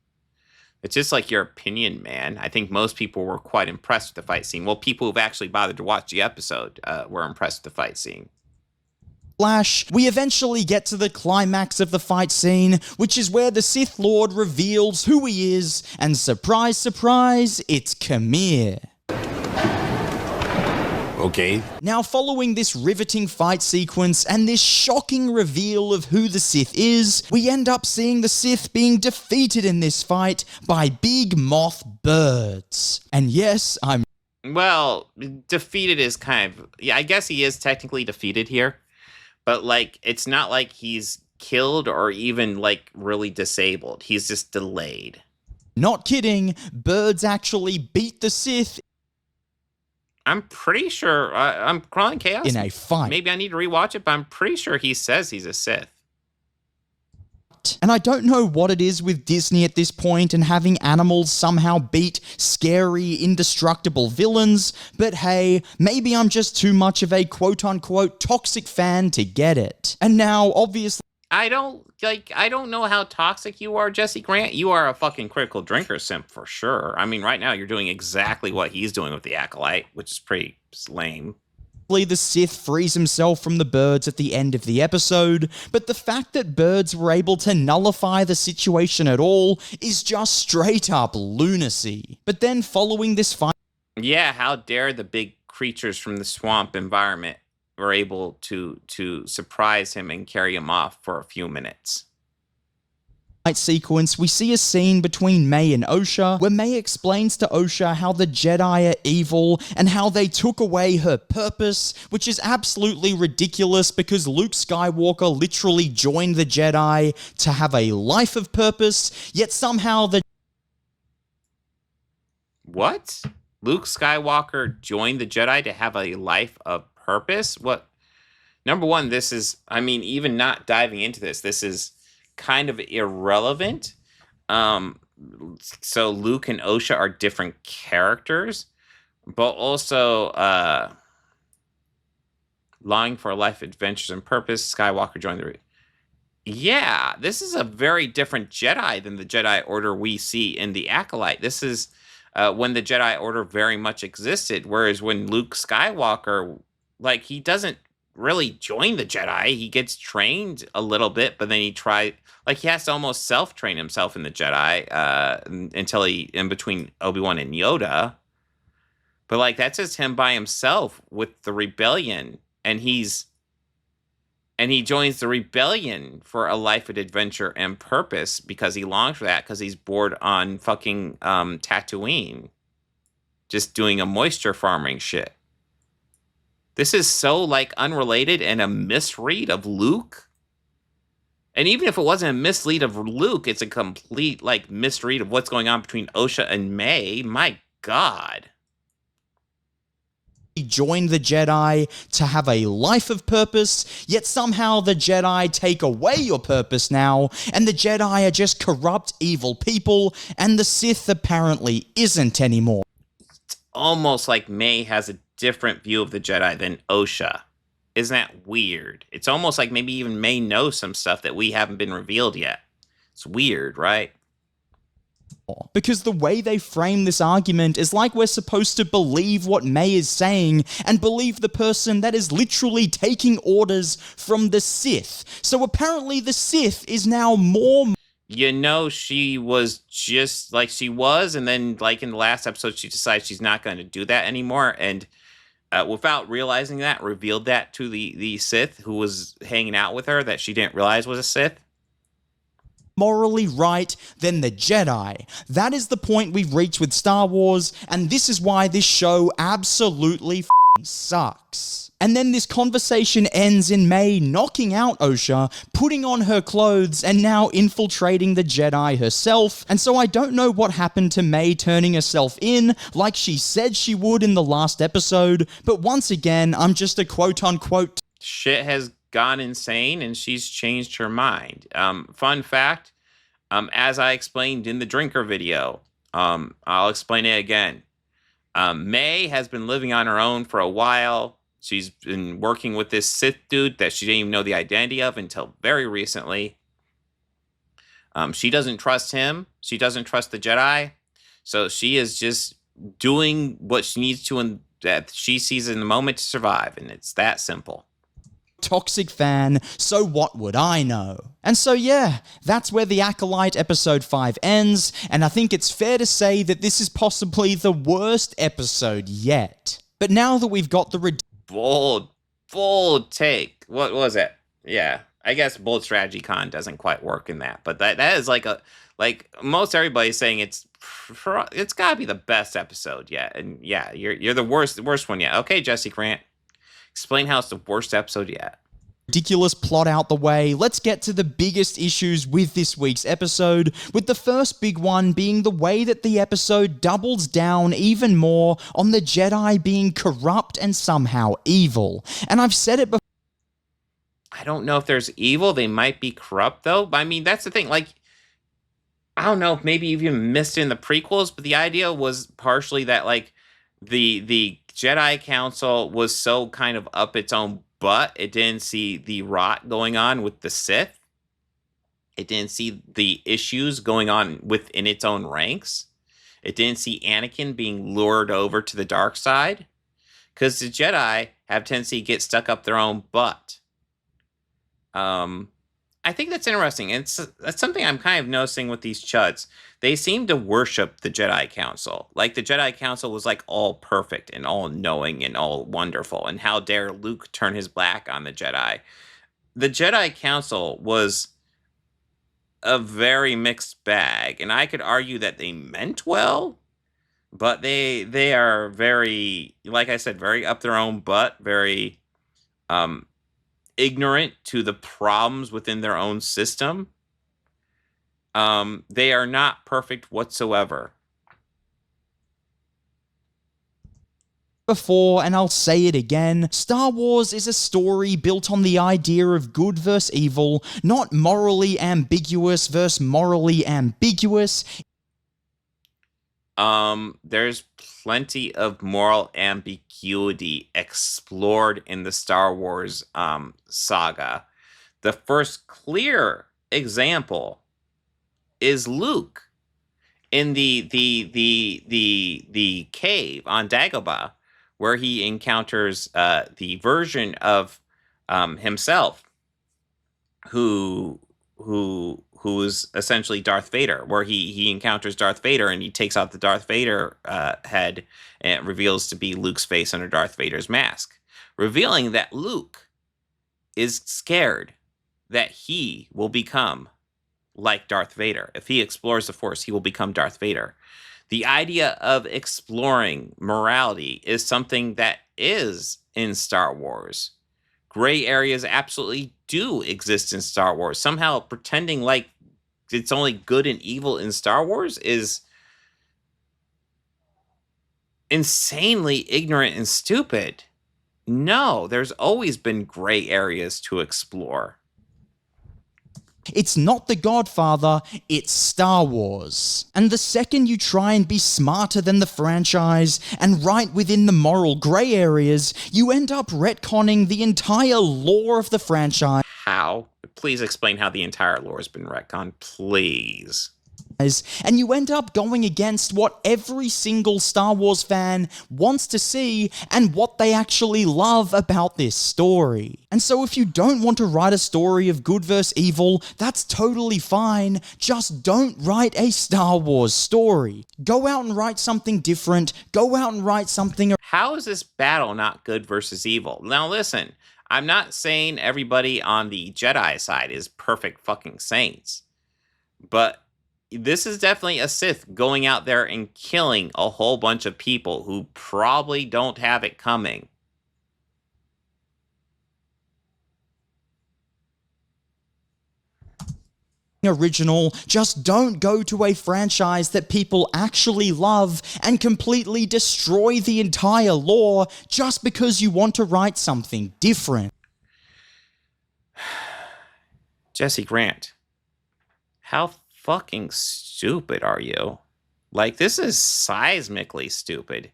just like your opinion, man. I think most people were quite impressed with the fight scene. Well, people who've actually bothered to watch the episode were impressed with the fight scene. Flash, we eventually get to the climax of the fight scene, which is where the Sith Lord reveals who he is, and surprise, surprise, it's Khmer. Okay. Now, following this riveting fight sequence and this shocking reveal of who the Sith is, we end up seeing the Sith being defeated in this fight by big moth birds. And yes, well, defeated is kind of... Yeah, I guess he is technically defeated here. But, like, it's not like he's killed or even, like, really disabled. He's just delayed. Not kidding. Birds actually beat the Sith I'm pretty sure, I'm Crawling Chaos. In a fight. Maybe I need to rewatch it, but I'm pretty sure he says he's a Sith. And I don't know what it is with Disney at this point and having animals somehow beat scary, indestructible villains, but hey, maybe I'm just too much of a quote-unquote toxic fan to get it. And now, obviously... I don't know how toxic you are, Jesse Grant. You are a fucking critical drinker simp for sure. I mean, right now you're doing exactly what he's doing with the Acolyte, which is pretty lame. The Sith frees himself from the birds at the end of the episode, but the fact that birds were able to nullify the situation at all is just straight up lunacy. But then following this fight... Yeah, how dare the big creatures from the swamp environment were able to surprise him and carry him off for a few minutes. Sequence, we see a scene between May and Osha, where May explains to Osha how the Jedi are evil and how they took away her purpose, which is absolutely ridiculous because Luke Skywalker literally joined the Jedi to have a life of purpose, yet somehow the... What? Luke Skywalker joined the Jedi to have a life of purpose? What? Number one, this is, I mean, even not diving into this is kind of irrelevant. So Luke and Osha are different characters, but also longing for a life, adventures, and purpose. Skywalker joined the... Yeah, this is a very different Jedi than the Jedi Order we see in the Acolyte. This is when the Jedi Order very much existed, whereas when Luke Skywalker, like, he doesn't really join the Jedi. He gets trained a little bit, but then he has to almost self-train himself in the Jedi until in between Obi-Wan and Yoda. But, like, that's just him by himself with the rebellion, and he joins the rebellion for a life of adventure and purpose because he longs for that, because he's bored on fucking Tatooine, just doing a moisture farming shit. This is so, like, unrelated and a misread of Luke. And even if it wasn't a mislead of Luke, it's a complete, like, misread of what's going on between Osha and May. My God. He joined the Jedi to have a life of purpose, yet somehow the Jedi take away your purpose now, and the Jedi are just corrupt, evil people, and the Sith apparently isn't anymore. It's almost like May has a different view of the Jedi than Osha. Isn't that weird? It's almost like maybe even May knows some stuff that we haven't been revealed yet. It's weird, right? Because the way they frame this argument is like we're supposed to believe what May is saying and believe the person that is literally taking orders from the Sith. So apparently the Sith is now more... You know, she was just like she was, and then, like, in the last episode, she decides she's not going to do that anymore, and without realizing that, revealed that to the Sith who was hanging out with her that she didn't realize was a Sith. Morally right than the Jedi. That is the point we've reached with Star Wars, and this is why this show absolutely sucks. And then this conversation ends in May knocking out Osha, putting on her clothes, and now infiltrating the Jedi herself. And so I don't know what happened to May turning herself in, like she said she would in the last episode, but once again, I'm just a quote-unquote shit has gone insane and she's changed her mind. Fun fact, as I explained in the drinker video, I'll explain it again. May has been living on her own for a while. She's been working with this Sith dude that she didn't even know the identity of until very recently. She doesn't trust him. She doesn't trust the Jedi. So she is just doing what she needs to and that she sees in the moment to survive. And it's that simple. Toxic fan, so what would I know? And so yeah, that's where the Acolyte episode 5 ends, and I think it's fair to say that this is possibly the worst episode yet. But now that we've got the bold take. What was it? Yeah, I guess bold strategy con doesn't quite work in that, but that is like most everybody's saying it's gotta be the best episode yet, and yeah, you're the worst one yet. Okay, Jesse Grant. Explain how it's the worst episode yet. Ridiculous plot out the way, let's get to the biggest issues with this week's episode, with the first big one being the way that the episode doubles down even more on the Jedi being corrupt and somehow evil. And I've said it before. I don't know if there's evil. They might be corrupt, though. I mean, that's the thing. Like, I don't know if maybe even missed it in the prequels, but the idea was partially that, like, the Jedi Council was so kind of up its own butt, it didn't see the rot going on with the Sith. It didn't see the issues going on within its own ranks. It didn't see Anakin being lured over to the dark side. Because the Jedi have tendency to get stuck up their own butt. I think that's interesting. That's something I'm kind of noticing with these chuds. They seem to worship the Jedi Council. Like, the Jedi Council was, like, all perfect and all knowing and all wonderful. And how dare Luke turn his back on the Jedi. The Jedi Council was a very mixed bag. And I could argue that they meant well. But they are very, like I said, very up their own butt. Very ignorant to the problems within their own system. They are not perfect whatsoever. Before, and I'll say it again, Star Wars is a story built on the idea of good versus evil, not morally ambiguous versus morally ambiguous. There's plenty of moral ambiguity explored in the Star Wars saga. The first clear example is Luke in the cave on Dagobah, where he encounters the version of himself who is essentially Darth Vader, where he encounters Darth Vader and he takes out the Darth Vader head and it reveals to be Luke's face under Darth Vader's mask, revealing that Luke is scared that he will become like Darth Vader. If he explores the Force, he will become Darth Vader. The idea of exploring morality is something that is in Star Wars. Gray areas absolutely do exist in Star Wars. Somehow pretending like it's only good and evil in Star Wars is insanely ignorant and stupid. No, there's always been gray areas to explore. It's not The Godfather, it's Star Wars. And the second you try and be smarter than the franchise and right within the moral grey areas, you end up retconning the entire lore of the franchise. How? Please explain how the entire lore has been retconned, please. And you end up going against what every single Star Wars fan wants to see and what they actually love about this story. And so if you don't want to write a story of good versus evil, that's totally fine. Just don't write a Star Wars story. Go out and write something different. Go out and write something... How is this battle not good versus evil? Now listen, I'm not saying everybody on the Jedi side is perfect fucking saints, but this is definitely a Sith going out there and killing a whole bunch of people who probably don't have it coming. Original, just don't go to a franchise that people actually love and completely destroy the entire lore just because you want to write something different. Jesse Grant, how fucking stupid are you? Like, this is seismically stupid.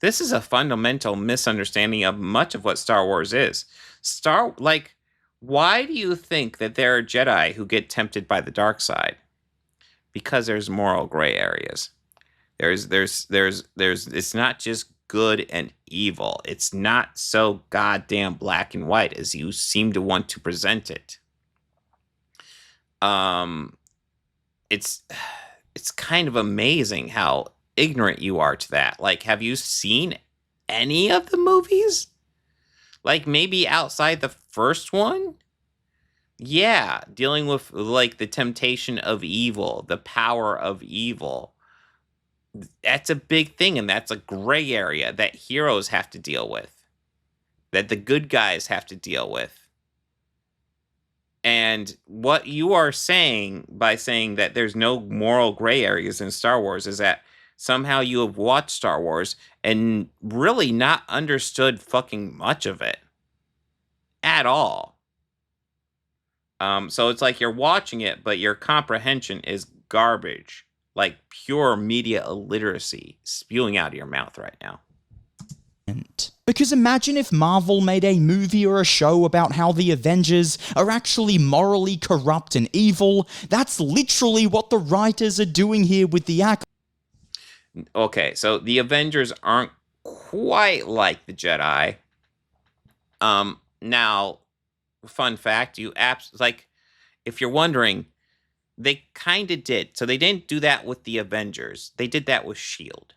This is a fundamental misunderstanding of much of what Star Wars is. Why do you think that there are Jedi who get tempted by the dark side? Because there's moral gray areas. It's not just good and evil. It's not so goddamn black and white as you seem to want to present it. It's kind of amazing how ignorant you are to that. Like, have you seen any of the movies? Like, maybe outside the first one? Yeah, dealing with, like, the temptation of evil, the power of evil. That's a big thing, and that's a gray area that heroes have to deal with. That the good guys have to deal with. And what you are saying by saying that there's no moral gray areas in Star Wars is that somehow you have watched Star Wars and really not understood fucking much of it. At all. So it's like you're watching it, but your comprehension is garbage. Like pure media illiteracy spewing out of your mouth right now. Because imagine if Marvel made a movie or a show about how the Avengers are actually morally corrupt and evil. That's literally what the writers are doing here with the Acolyte. Okay, so the Avengers aren't quite like the Jedi. Now, fun fact, if you're wondering, they kind of did. So they didn't do that with the Avengers. They did that with S.H.I.E.L.D.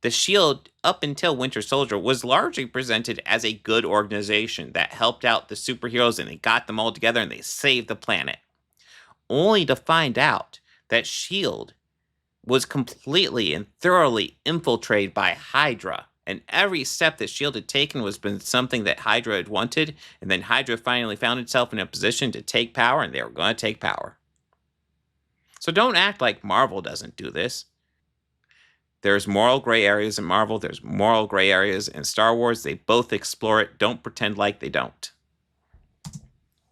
The S.H.I.E.L.D., up until Winter Soldier, was largely presented as a good organization that helped out the superheroes and they got them all together and they saved the planet. Only to find out that S.H.I.E.L.D. was completely and thoroughly infiltrated by Hydra. And every step that S.H.I.E.L.D. had taken was been something that Hydra had wanted. And then Hydra finally found itself in a position to take power, and they were going to take power. So don't act like Marvel doesn't do this. There's moral gray areas in Marvel. There's moral gray areas in Star Wars. They both explore it. Don't pretend like they don't.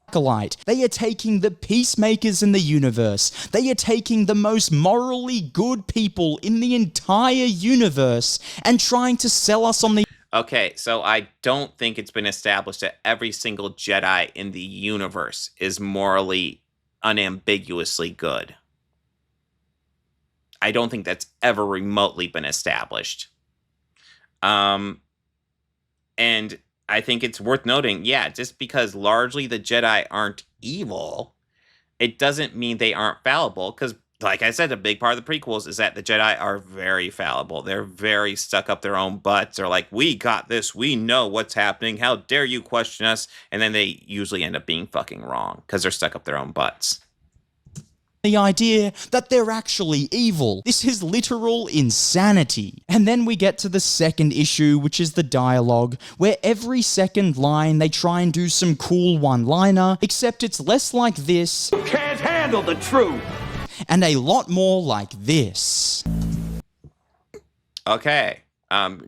Acolyte. They are taking the peacemakers in the universe. They are taking the most morally good people in the entire universe and trying to sell us on the... Okay, so I don't think it's been established that every single Jedi in the universe is morally unambiguously good. I don't think that's ever remotely been established. And I think it's worth noting, yeah, just because largely the Jedi aren't evil, it doesn't mean they aren't fallible, because, like I said, a big part of the prequels is that the Jedi are very fallible. They're very stuck up their own butts. They're like, we got this, we know what's happening, how dare you question us? And then they usually end up being fucking wrong, because they're stuck up their own butts. The idea that they're actually evil. This is literal insanity. And then we get to the second issue, which is the dialogue, where every second line they try and do some cool one-liner, except it's less like this. You can't handle the truth! And a lot more like this. Okay,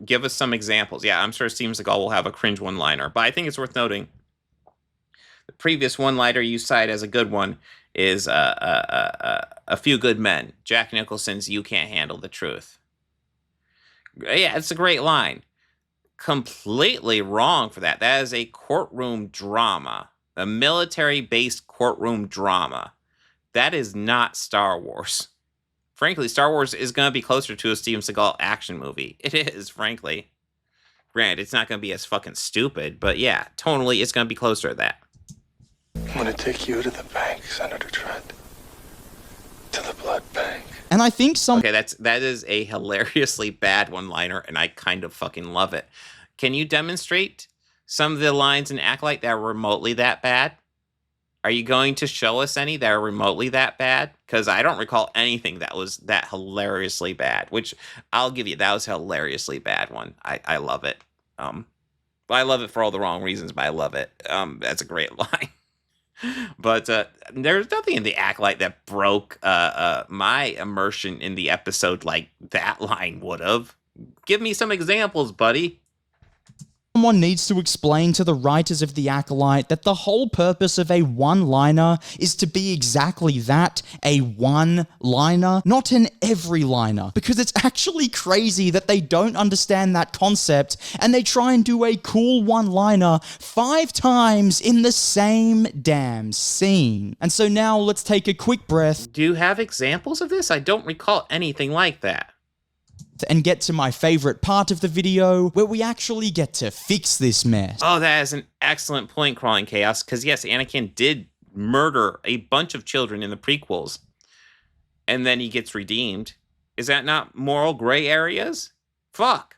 give us some examples. Yeah, I'm sure Steven Seagal will have a cringe one-liner, but I think it's worth noting. The previous one-liner you cite as a good one is A Few Good Men. Jack Nicholson's You Can't Handle the Truth. Yeah, it's a great line. Completely wrong for that. That is a courtroom drama. A military-based courtroom drama. That is not Star Wars. Frankly, Star Wars is going to be closer to a Steven Seagal action movie. It is, frankly. Granted, it's not going to be as fucking stupid, but yeah, tonally, it's going to be closer to that. I'm gonna take you to the bank, Senator Trent. To the blood bank. And I think Okay, that is a hilariously bad one-liner, and I kind of fucking love it. Can you demonstrate some of the lines in Acolyte that are remotely that bad? Are you going to show us any that are remotely that bad? Because I don't recall anything that was that hilariously bad, which I'll give you. That was a hilariously bad one. I love it. I love it for all the wrong reasons, but I love it. That's a great line. But there's nothing in the Acolyte that broke my immersion in the episode like that line would have. Give me some examples, buddy. Someone needs to explain to the writers of The Acolyte that the whole purpose of a one-liner is to be exactly that, a one-liner, not an every-liner, because it's actually crazy that they don't understand that concept and they try and do a cool one-liner 5 times in the same damn scene. And so now let's take a quick breath. Do you have examples of this? I don't recall anything like that. And get to my favorite part of the video, where we actually get to fix this mess. Oh, that is an excellent point, Crawling Chaos, because yes, Anakin did murder a bunch of children in the prequels, and then he gets redeemed. Is that not moral gray areas? Fuck.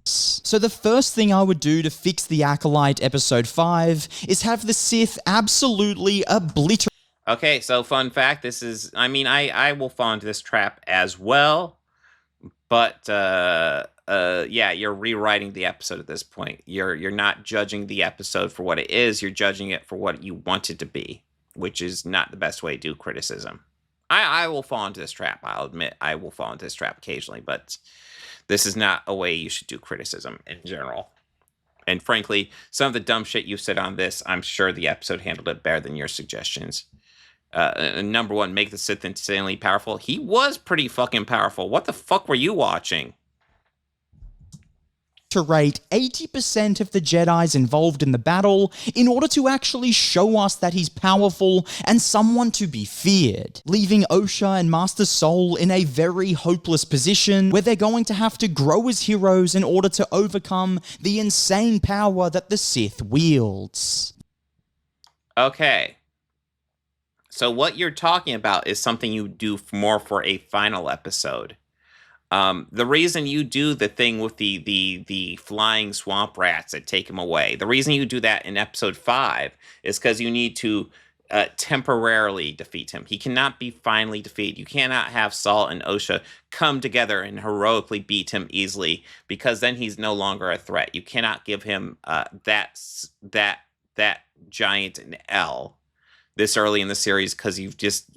So the first thing I would do to fix The Acolyte Episode 5 is have the Sith absolutely obliterate. Okay, so fun fact, this is, I will fall into this trap as well. But yeah, you're rewriting the episode at this point. You're not judging the episode for what it is. You're judging it for what you want it to be, which is not the best way to do criticism. I will fall into this trap. I'll admit I will fall into this trap occasionally, but this is not a way you should do criticism in general. And frankly, some of the dumb shit you said on this, I'm sure the episode handled it better than your suggestions. Number 1, make the Sith insanely powerful. He was pretty fucking powerful. What the fuck were you watching? To rate 80% of the Jedis involved in the battle in order to actually show us that he's powerful and someone to be feared, leaving Osha and Master Soul in a very hopeless position where they're going to have to grow as heroes in order to overcome the insane power that the Sith wields. Okay. So what you're talking about is something you do more for a final episode. The reason you do the thing with the flying swamp rats that take him away, the reason you do that in episode 5 is because you need to temporarily defeat him. He cannot be finally defeated. You cannot have Saul and Osha come together and heroically beat him easily, because then he's no longer a threat. You cannot give him that giant an L this early in the series, because you've just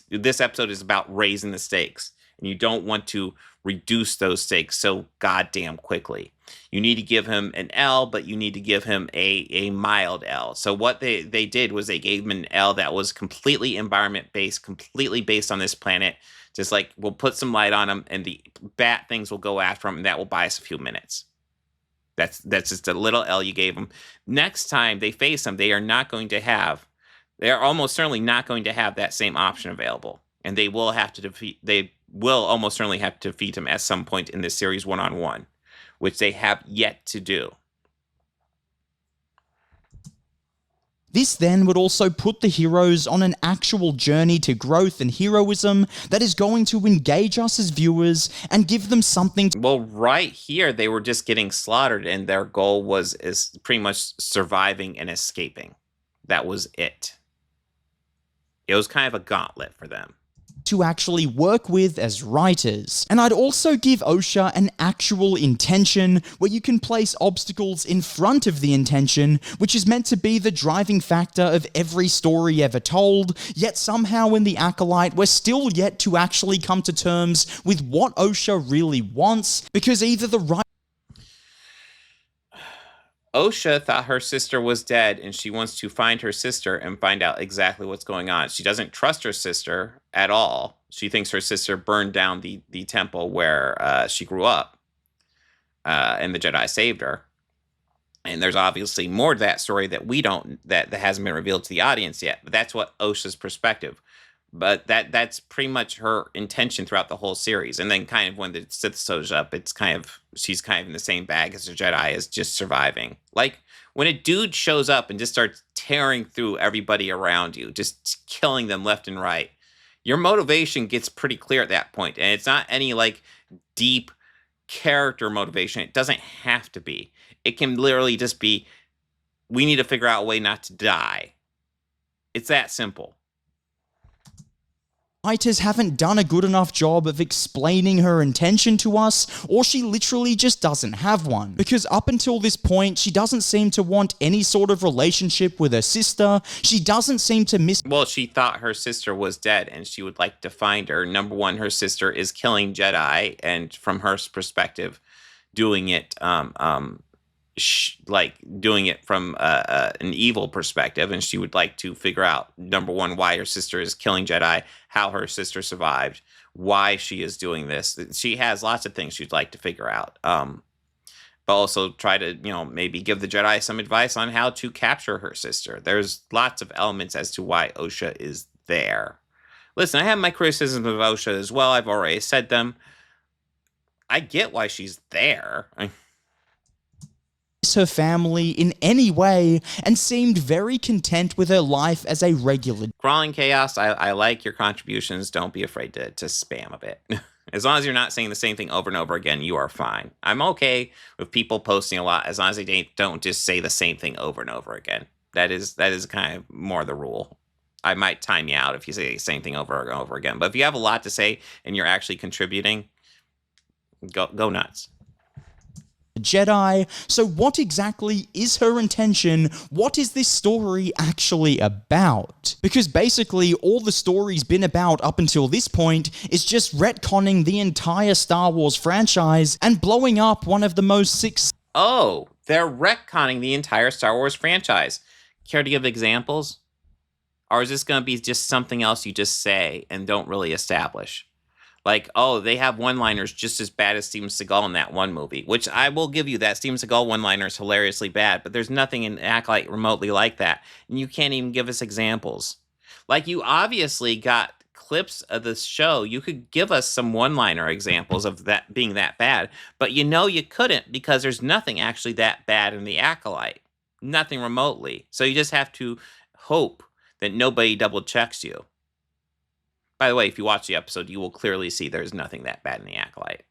this episode is about raising the stakes, and you don't want to reduce those stakes so goddamn quickly. You need to give him an L, but you need to give him a mild L. So what they did was they gave him an L that was completely environment based, completely based on this planet. Just like, we'll put some light on him and the bad things will go after him, and that will buy us a few minutes. That's just a little L you gave him. Next time they face him, they are almost certainly not going to have that same option available, and they will almost certainly have to defeat him at some point in this series one-on-one, which they have yet to do. This then would also put the heroes on an actual journey to growth and heroism that is going to engage us as viewers and give them something. Well, right here, they were just getting slaughtered, and their goal is pretty much surviving and escaping. That was it. It was kind of a gauntlet for them to actually work with as writers. And I'd also give Osha an actual intention where you can place obstacles in front of the intention, which is meant to be the driving factor of every story ever told, yet somehow in The Acolyte we're still yet to actually come to terms with what Osha really wants, because either the Osha thought her sister was dead, and she wants to find her sister and find out exactly what's going on. She doesn't trust her sister at all. She thinks her sister burned down the temple where she grew up, and the Jedi saved her. And there's obviously more to that story that hasn't been revealed to the audience yet. But that's what Osha's perspective. But that's pretty much her intention throughout the whole series. And then kind of when the Sith shows up, she's kind of in the same bag as the Jedi, as just surviving. Like when a dude shows up and just starts tearing through everybody around you, just killing them left and right, Your motivation gets pretty clear at that point, and it's not any like deep character motivation. It doesn't have to be. It can literally just be, we need to figure out a way not to die. It's that simple. Writers haven't done a good enough job of explaining her intention to us, or she literally just doesn't have one. Because up until this point, she doesn't seem to want any sort of relationship with her sister. She doesn't seem to miss... Well, she thought her sister was dead, and she would like to find her. Number one, her sister is killing Jedi, and from her perspective, doing it doing it from an evil perspective, and she would like to figure out, number one, why her sister is killing Jedi, how her sister survived, why she is doing this. She has lots of things she'd like to figure out, but also try to, maybe give the Jedi some advice on how to capture her sister. There's lots of elements as to why Osha is there. Listen, I have my criticisms of Osha as well. I've already said them. I get why she's there. Her family in any way and seemed very content with her life as a regular. Crawling Chaos, I like your contributions. Don't be afraid to spam a bit. As long as you're not saying the same thing over and over again, you are fine. I'm okay with people posting a lot as long as they don't just say the same thing over and over again. That is kind of more the rule. I might time you out if you say the same thing over and over again. But if you have a lot to say and you're actually contributing, go nuts. Jedi. So what exactly is her intention? What is this story actually about? Because basically all the story's been about up until this point is just retconning the entire Star Wars franchise and blowing up one of the most Oh, they're retconning the entire Star Wars franchise. Care to give examples? Or is this going to be just something else you just say and don't really establish? Like, oh, they have one-liners just as bad as Steven Seagal in that one movie, which I will give you, that Steven Seagal one-liner is hilariously bad, but there's nothing in Acolyte remotely like that, and you can't even give us examples. Like, you obviously got clips of this show. You could give us some one-liner examples of that being that bad, but you couldn't because there's nothing actually that bad in the Acolyte. Nothing remotely. So you just have to hope that nobody double-checks you. By the way, if you watch the episode, you will clearly see there's nothing that bad in the Acolyte.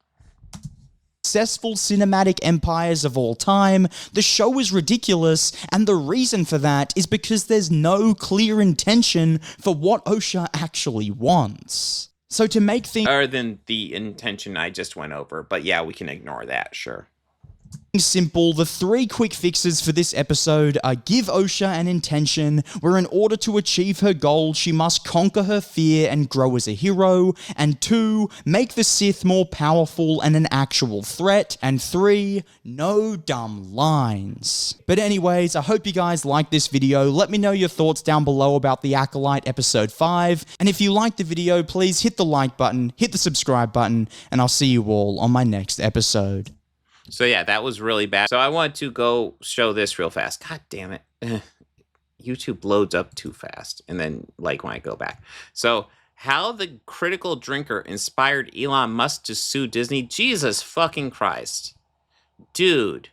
Successful cinematic empires of all time, the show is ridiculous, and the reason for that is because there's no clear intention for what Osha actually wants. So to make things... Other than the intention I just went over, but yeah, we can ignore that, sure. Simple, the 3 quick fixes for this episode are: give Osha an intention, where in order to achieve her goal, she must conquer her fear and grow as a hero, and 2, make the Sith more powerful and an actual threat, and 3, no dumb lines. But anyways, I hope you guys liked this video. Let me know your thoughts down below about the Acolyte episode 5, and if you liked the video, please hit the like button, hit the subscribe button, and I'll see you all on my next episode. So yeah, that was really bad. So I want to go show this real fast. God damn it. YouTube loads up too fast. And then, like, when I go back. So, how the critical drinker inspired Elon Musk to sue Disney. Jesus fucking Christ. Dude,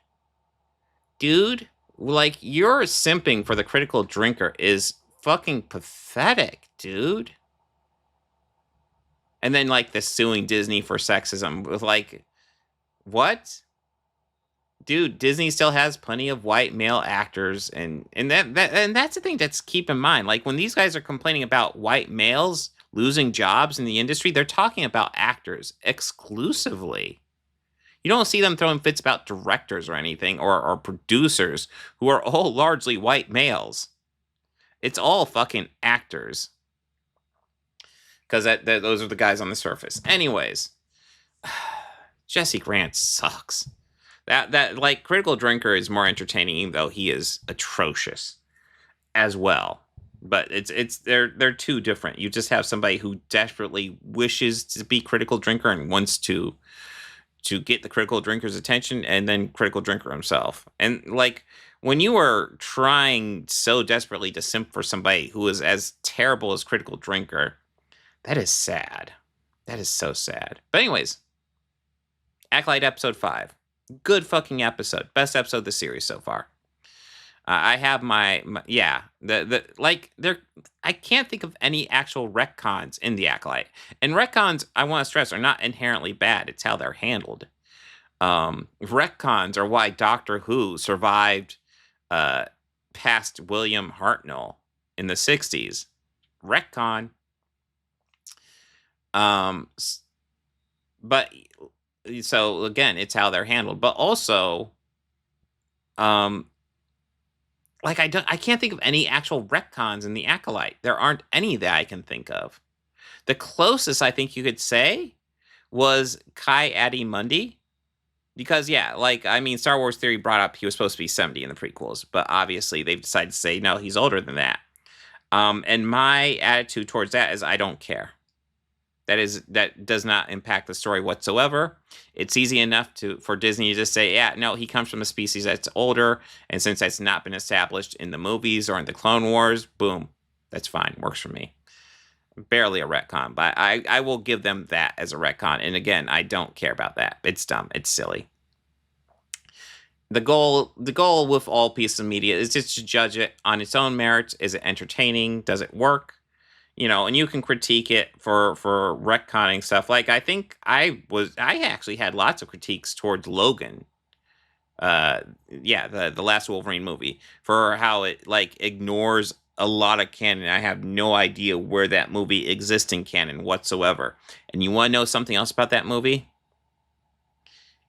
like, your simping for the critical drinker is fucking pathetic, dude. And then, like, the suing Disney for sexism with, like, what? Dude, Disney still has plenty of white male actors, and that's the thing that's keep in mind. Like, when these guys are complaining about white males losing jobs in the industry, they're talking about actors exclusively. You don't see them throwing fits about directors or anything, or producers who are all largely white males. It's all fucking actors. Because those are the guys on the surface. Anyways, Jesse Grant sucks. That like, Critical Drinker is more entertaining, even though he is atrocious as well. But they're two different. You just have somebody who desperately wishes to be Critical Drinker and wants to get the Critical Drinker's attention, and then Critical Drinker himself. And like, when you are trying so desperately to simp for somebody who is as terrible as Critical Drinker, that is sad. That is so sad. But anyways, Acolyte episode 5. Good fucking episode. Best episode of the series so far. I have my yeah. The like there. I can't think of any actual retcons in the Acolyte. And retcons, I want to stress, are not inherently bad. It's how they're handled. Retcons are why Doctor Who survived past William Hartnell in the 60s. Retcon. But so again, it's how they're handled. But also, like I can't think of any actual retcons in the Acolyte. There aren't any that I can think of. The closest I think you could say was Ki-Adi-Mundi. Because, yeah, like, I mean, Star Wars Theory brought up he was supposed to be 70 in the prequels, but obviously they've decided to say, no, he's older than that. And my attitude towards that is I don't care. That does not impact the story whatsoever. It's easy enough for Disney to just say, yeah, no, he comes from a species that's older, and since that's not been established in the movies or in the Clone Wars, boom, that's fine, works for me. Barely a retcon, but I will give them that as a retcon. And again, I don't care about that. It's dumb. It's silly. The goal with all pieces of media is just to judge it on its own merits. Is it entertaining? Does it work? You know, and you can critique it for retconning stuff. Like I think I actually had lots of critiques towards Logan. The last Wolverine movie, for how it like ignores a lot of canon. I have no idea where that movie exists in canon whatsoever. And you want to know something else about that movie?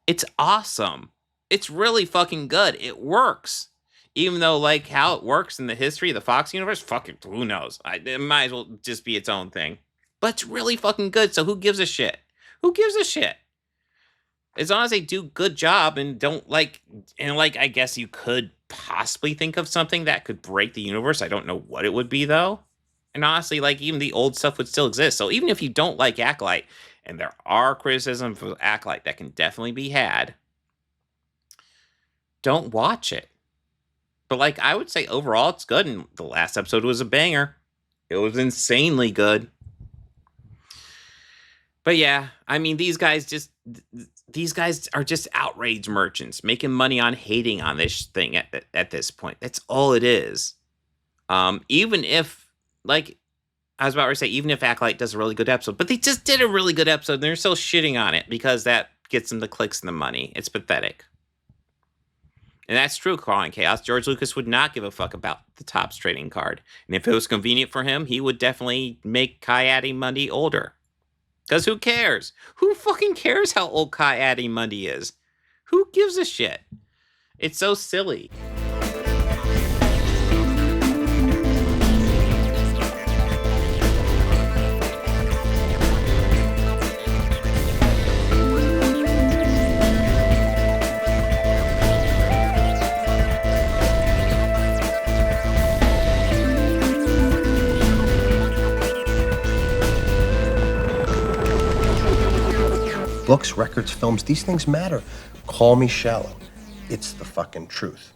It's awesome. It's really fucking good. It works. Even though, like, how it works in the history of the Fox universe, fucking, who knows? It might as well just be its own thing. But it's really fucking good, so who gives a shit? Who gives a shit? As long as they do good job and don't, like, I guess you could possibly think of something that could break the universe. I don't know what it would be, though. And honestly, like, even the old stuff would still exist. So even if you don't like Acolyte, and there are criticisms of Acolyte that can definitely be had, don't watch it. But, like, I would say overall it's good, and the last episode was a banger. It was insanely good. But yeah, I mean, these guys are just outrage merchants making money on hating on this thing at this point. That's all it is. Even if, like, I was about to say, even if Acolyte does a really good episode, but they just did a really good episode, and they're still shitting on it because that gets them the clicks and the money. It's pathetic. And that's true, Calling Chaos. George Lucas would not give a fuck about the Topps trading card. And if it was convenient for him, he would definitely make Ki-Adi-Mundi older. Because who cares? Who fucking cares how old Ki-Adi-Mundi is? Who gives a shit? It's so silly. Books, records, films, these things matter. Call me shallow. It's the fucking truth.